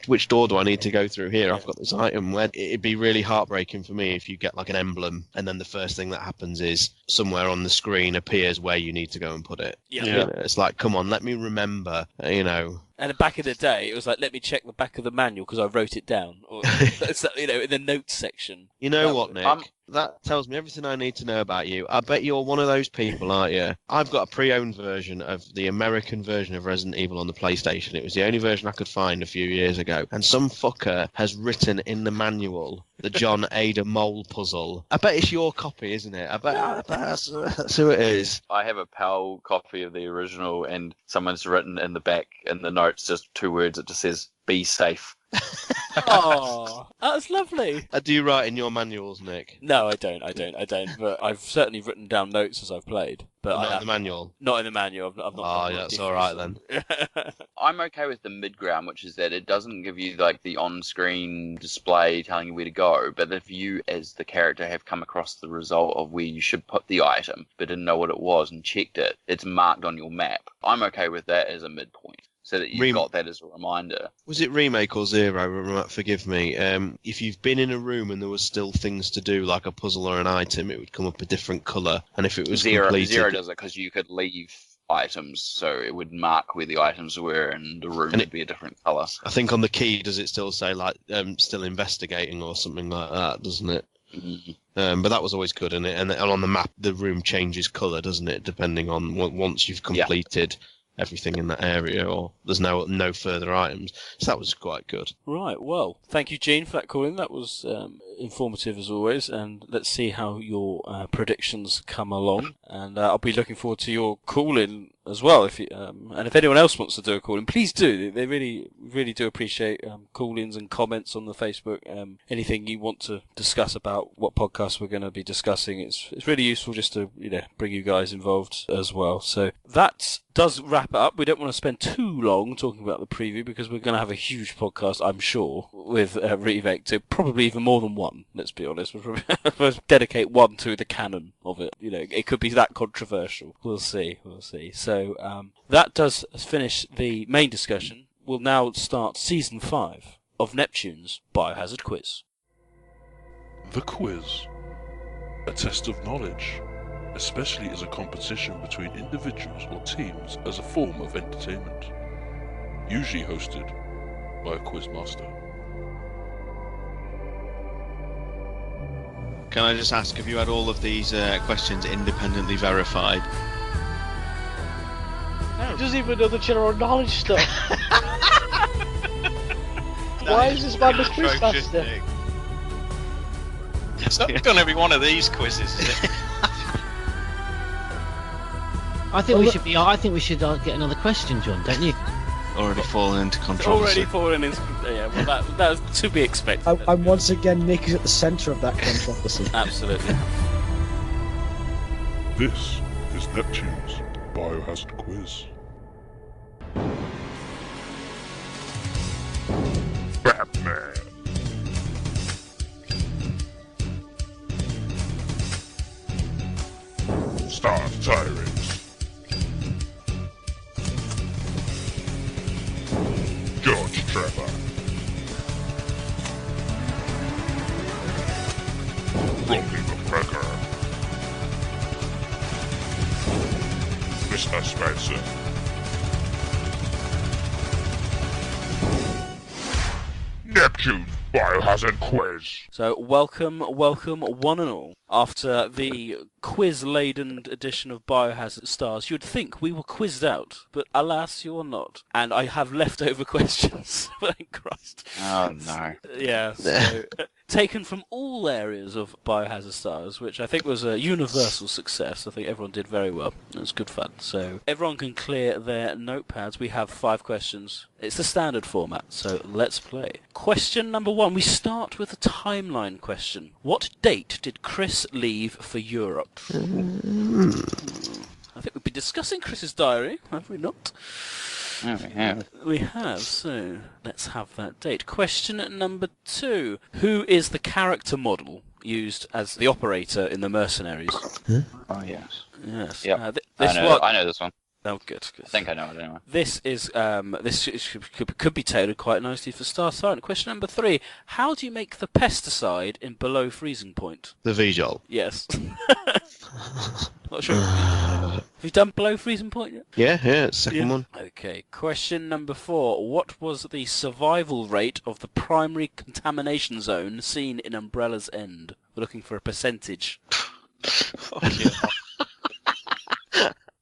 which door do I need to go through here? I've got this item. It'd be really heartbreaking for me if you get an emblem, and then the first thing that happens is somewhere on the screen appears where you need to go and put it.
Yeah.
It's come on, let me remember,
And back in the day, it was let me check the back of the manual because I wrote it down. Or, in the notes section.
You know what, Nick? That tells me everything I need to know about you. I bet you're one of those people, aren't you? I've got a pre-owned version of the American version of Resident Evil on the PlayStation. It was the only version I could find a few years ago. And some fucker has written in the manual the John Ada mole puzzle. I bet it's your copy, isn't it? I bet that's who it is.
I have a PAL copy of the original, and someone's written in the back in the notes just 2 words. It just says, "Be safe."
Oh, that's lovely.
Do you write in your manuals, Nick?
No, I don't. But I've certainly written down notes as I've played. But
Not in the manual?
Not in the manual. I've not.
Oh, yeah, that's all right then.
I'm okay with the mid ground, which is that it doesn't give you like the on-screen display telling you where to go. But if you, as the character, have come across the result of where you should put the item, but didn't know what it was and checked it, it's marked on your map. I'm okay with that as a midpoint, so that you've got that as a reminder.
Was it Remake or Zero? Forgive me. If you've been in a room and there was still things to do, like a puzzle or an item, it would come up a different colour. And if it was completed...
Zero does it because you could leave items, so it would mark where the items were, and the room would be a different colour.
I think on the key, does it still say, like, still investigating or something like that, doesn't it?
Mm-hmm.
But that was always good, and on the map, the room changes colour, doesn't it, depending on once you've completed... everything in that area, or there's no further items. So that was quite good.
Right, well, thank you, Gene, for that call-in. That was informative as always, and let's see how your predictions come along. And I'll be looking forward to your call-in as well. And if anyone else wants to do a call-in, please do. They really do appreciate call-ins and comments on the Facebook. Anything you want to discuss about what podcast we're going to be discussing, it's really useful just to bring you guys involved as well. So that does wrap it up. We don't want to spend too long talking about the preview because we're going to have a huge podcast, I'm sure, with Remake 2. Probably even more than one, let's be honest. We'll dedicate one to the canon of it. It could be that controversial. We'll see. So that does finish the main discussion. We'll now start Season 5 of Neptune's Biohazard Quiz.
The quiz. A test of knowledge, especially as a competition between individuals or teams as a form of entertainment. Usually hosted by a quizmaster.
Can I just ask, have you had all of these questions independently verified?
He doesn't even know the general knowledge stuff. Why is this man the quizmaster?
It's not going to be one of these quizzes, is it?
I think we should get another question, John. Don't you?
Already fallen into controversy.
Yeah, well, that was to be expected.
I'm once again, Nick is at the centre of that controversy.
Absolutely.
This is Neptune's Biohazard Quiz. Batman. Star Tyrants. George Trevor. Robbie McGregor. Mr. Spencer. Neptune Biohazard Quiz.
So welcome one and all. After the quiz-laden edition of Biohazard Stars, you'd think we were quizzed out, but alas, you're not. And I have leftover questions. Thank Christ.
Oh no.
Yeah. So, taken from all areas of Biohazard Stars, which I think was a universal success. I think everyone did very well. It was good fun. So everyone can clear their notepads. We have 5 questions. It's the standard format, so let's play. Question number 1. We start with a timeline question. What date did Chris leave for Europe? I think we've been discussing Chris's diary, have we not?
Oh, we have.
We have, so let's have that date. Question number 2. Who is the character model used as the operator in the Mercenaries?
Huh? Oh, yes.
Yes.
Yep. I know this one.
Oh, good.
I think I know it anyway.
This could be tailored quite nicely for Star Silent. Question number 3. How do you make the pesticide in below freezing point?
The Vijol.
Yes. Not sure. Have you done below freezing point yet?
Yeah, second one.
Okay. Question number 4. What was the survival rate of the primary contamination zone seen in Umbrella's End? We're looking for a percentage.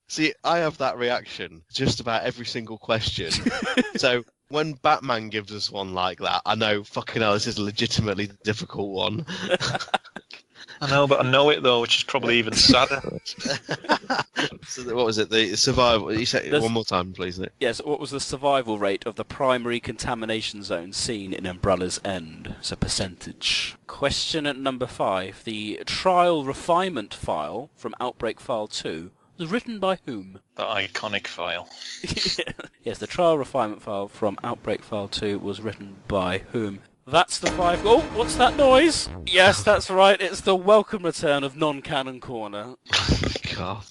See, I have that reaction just about every single question. So when Batman gives us one like that, I know, fucking hell, this is a legitimately difficult one.
I know, but I know it though, which is probably even sadder.
So what was it? The survival. You said it one more time, please, Nick.
Yes, what was the survival rate of the primary contamination zone seen in Umbrella's End? It's a percentage. Question at number 5. The trial refinement file from Outbreak File 2 was written by whom?
The iconic file.
Yes, the trial refinement file from Outbreak File 2 was written by whom? That's the 5. Oh, what's that noise? Yes, that's right. It's the welcome return of Non-Canon Corner.
God.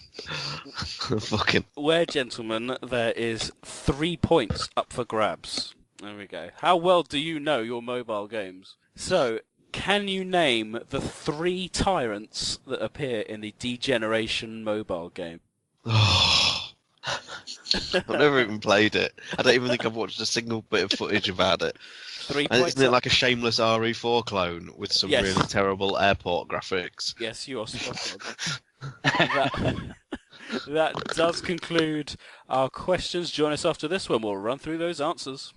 Fucking.
Where, gentlemen, there is 3 points up for grabs. There we go. How well do you know your mobile games? So, can you name the 3 tyrants that appear in the Degeneration mobile game?
I've never even played it. I don't even think I've watched a single bit of footage about it.
3
And
points
isn't it
up.
like a shameless RE4 clone with some
Yes.
really terrible airport graphics?
Yes, you are spot on. That does conclude our questions. Join us after this one. We'll run through those answers.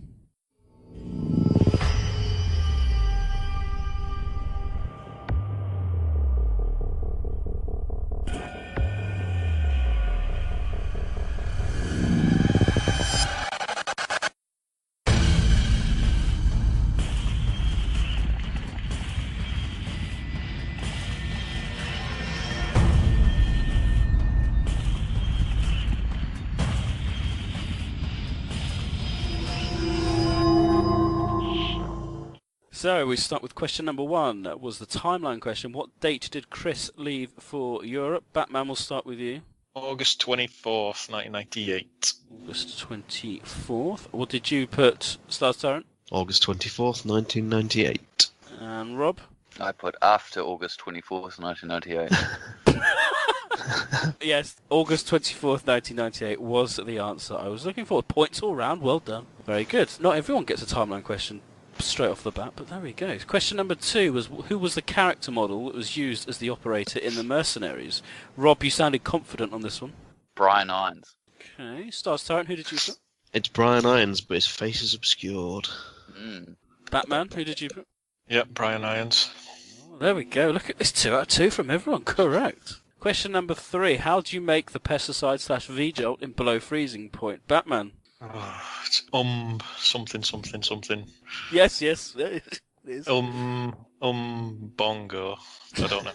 So we start with question number 1. That was the timeline question. What date did Chris leave for Europe? Batman, we'll start with you.
August 24th, 1998.
August 24th. What did you put, Stars Tyrant?
August 24th, 1998.
And Rob?
I put after August 24th, 1998.
Yes, August 24th, 1998 was the answer I was looking for. Points all round. Well done. Very good. Not everyone gets a timeline question straight off the bat, but there we go. Question number 2 was who was the character model that was used as the operator in The Mercenaries? Rob, you sounded confident on this one.
Brian Irons.
Okay, Stars Tyrant, who did you put?
It's Brian Irons, but his face is obscured.
Batman, who did you put?
Yep, Brian Irons.
Oh, there we go. Look at this, 2 out of 2 from everyone. Correct. Question number 3. How do you make the pesticide / V-Jolt in below freezing point? Batman.
Oh, it's something.
Yes, it is.
Bongo. I don't know.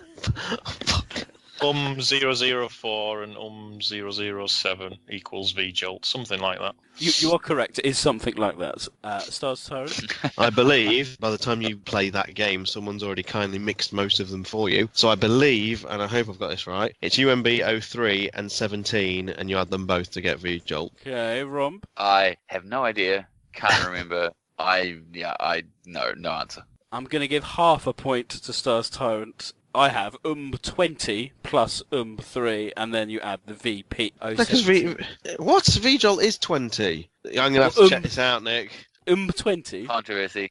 004 and 007 equals V-Jolt, something like that.
You are correct. It is something like that. Stars Tyrant?
I believe by the time you play that game, someone's already kindly mixed most of them for you. So I believe, and I hope I've got this right, it's UMB 03 and 17, and you add them both to get V-Jolt.
Okay, Romb?
I have no idea. Can't remember. No answer.
I'm going to give half a point to Stars Tyrant. I have 20 plus 3, and then you add the VP.
Because what? V-Jolt is 20. I'm going to have to check this out, Nick.
20?
Controversy.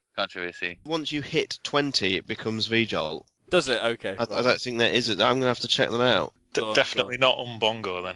Once you hit 20, it becomes V-Jolt.
Does it? Okay.
I don't think there is. I'm going to have to check them out.
Definitely not Bongo then.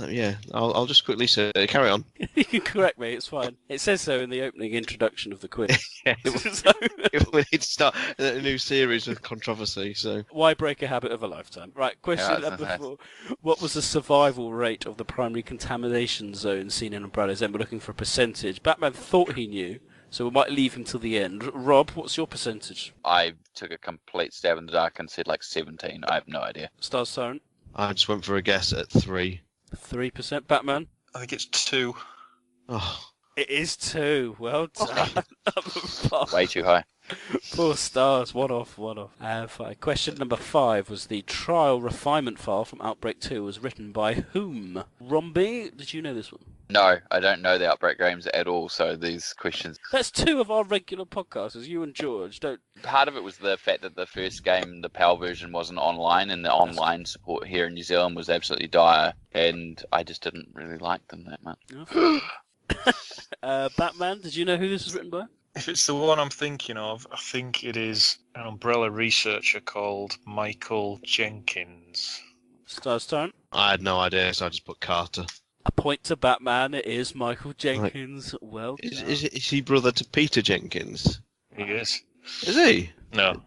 Yeah, I'll just quickly say, carry on.
You can correct me, it's fine. It says so in the opening introduction of the quiz.
We need to start a new series with controversy, so...
Why break a habit of a lifetime? Right, question number 4. What was the survival rate of the primary contamination zone seen in Umbrella's End? We're looking for a percentage. Batman thought he knew, so we might leave him till the end. Rob, what's your percentage?
I took a complete stab in the dark and said like 17. I have no idea.
Stars Tyrant?
I just went for a guess at 3.
3%. Batman?
I think it's 2.
Oh.
It is 2. Well done.
Way too high.
4 stars. One off. Fine. Question number 5 was the trial refinement file from Outbreak 2 was written by whom? Romby, did you know this one?
No, I don't know the Outbreak games at all, so these questions...
That's 2 of our regular podcasters, you and George. Don't.
Part of it was the fact that the first game, the PAL version, wasn't online, and the online support here in New Zealand was absolutely dire, and I just didn't really like them that much.
Batman, did you know who this was written by?
If it's the one I'm thinking of, I think it is an Umbrella researcher called Michael Jenkins.
Stars Tyrant?
I had no idea, so I just put Carter.
A point to Batman. It is Michael Jenkins. Right. Well done.
Is he brother to Peter Jenkins?
He is.
Is he?
No.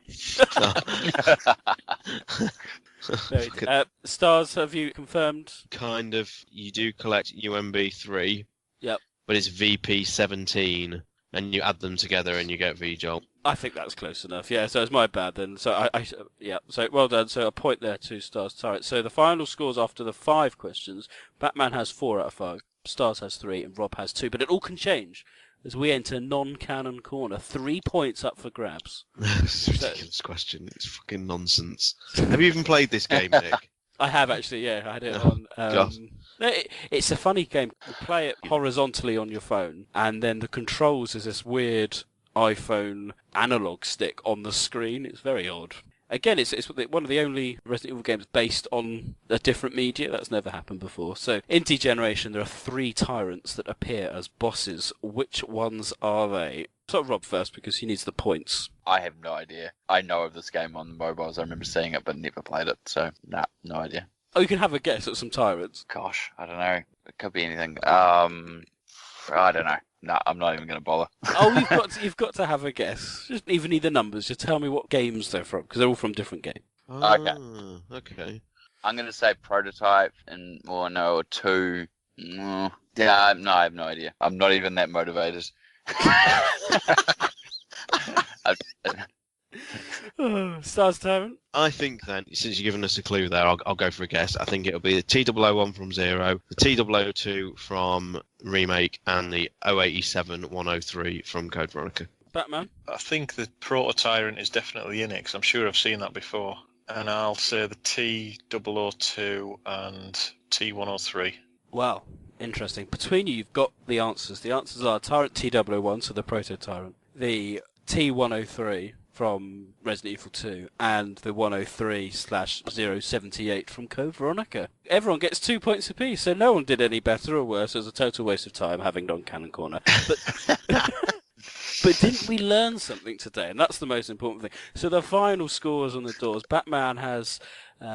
Stars, have you confirmed?
Kind of. You do collect UMB3.
Yep.
But it's VP17, and you add them together and you get VJolt.
I think that's close enough. Yeah, so it's my bad then. So yeah. So well done. So a point there to Stars Tyrant. So the final scores after the 5 questions: Batman has 4 out of 5, Stars has 3, and Rob has 2. But it all can change as we enter non-canon corner. 3 points up for grabs.
It's a ridiculous question. It's fucking nonsense. Have you even played this game, Nick?
I have actually. Yeah, I had it on. It's a funny game. You play it horizontally on your phone, and then the controls is this weird iPhone analog stick on the screen. It's very odd. Again, it's one of the only Resident Evil games based on a different media. That's never happened before. So, in D-Generation, there are 3 tyrants that appear as bosses. Which ones are they? Start with Rob first, because he needs the points.
I have no idea. I know of this game on the mobiles. I remember seeing it, but never played it. So, no idea.
Oh, you can have a guess at some tyrants.
Gosh, I don't know. It could be anything. I don't know. No, I'm not even going to bother.
Oh, you've got to have a guess. Just even need the numbers. Just tell me what games they're from, because they're all from different games.
Okay.
I'm going to say Prototype and 2. Yeah, no, I have no idea. I'm not even that motivated.
Stars Tyrant?
I think then, since you've given us a clue there, I'll go for a guess. I think it'll be the T001 from Zero, the T002 from Remake, and the 087-103 from Code Veronica.
Batman?
I think the Proto-Tyrant is definitely in it, because I'm sure I've seen that before. And I'll say the T002 and T103.
Wow, interesting. Between you, you've got the answers. The answers are Tyrant T001, so the Proto-Tyrant, the T103 from Resident Evil 2, and the 103/078 from Code Veronica. Everyone gets 2 points apiece, so no one did any better or worse. It was a total waste of time having non-canon corner. But didn't we learn something today? And that's the most important thing. So the final scores on the doors. Batman has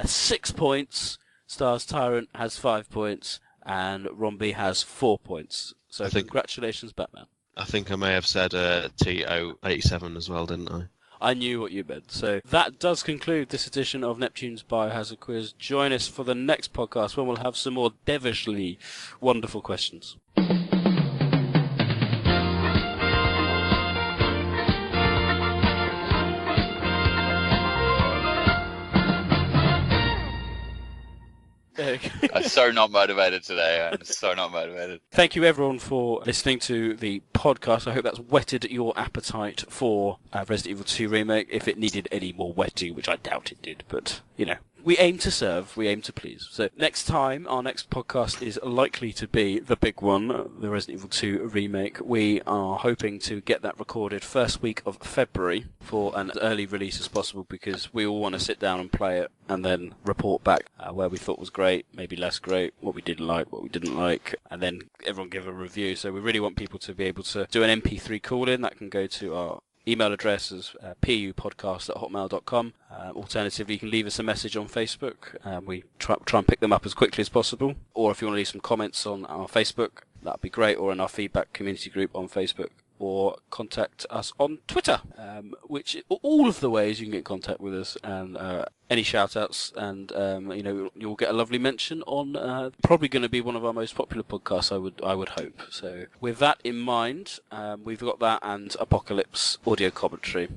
6 points, Stars Tyrant has 5 points, and Romby has 4 points. So congratulations, Batman.
I think I may have said T087 as well, didn't I?
I knew what you meant. So that does conclude this edition of Neptune's Biohazard Quiz. Join us for the next podcast when we'll have some more devilishly wonderful questions.
I'm so not motivated today. I'm so not motivated.
Thank you, everyone, for listening to the podcast. I hope that's whetted your appetite for Resident Evil 2 Remake, if it needed any more whetting, which I doubt it did. But, we aim to serve, we aim to please. So next time, our next podcast is likely to be the big one, the Resident Evil 2 Remake. We are hoping to get that recorded first week of February for an early release as possible, because we all want to sit down and play it and then report back where we thought was great, maybe less great, what we didn't like, what we didn't like, and then everyone give a review. So we really want people to be able to do an MP3 call-in. That can go to our email address is pupodcast@hotmail.com. Alternatively, you can leave us a message on Facebook. We try and pick them up as quickly as possible. Or if you want to leave some comments on our Facebook, that'd be great, or in our feedback community group on Facebook. Or contact us on Twitter, which all of the ways you can get in contact with us, and any shout-outs, and you'll get a lovely mention on probably going to be one of our most popular podcasts, I would hope. So with that in mind, we've got that and Apocalypse audio commentary,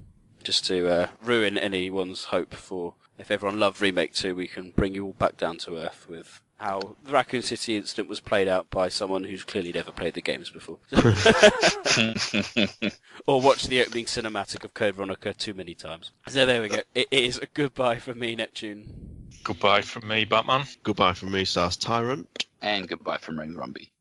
just to ruin anyone's hope for. If everyone loved Remake 2, we can bring you all back down to earth with how the Raccoon City incident was played out by someone who's clearly never played the games before. Or watched the opening cinematic of Code Veronica too many times. So there we go. It is a goodbye from me, Neptune.
Goodbye from me, Batman.
Goodbye from me, Stars Tyrant.
And goodbye from Ring Rumby.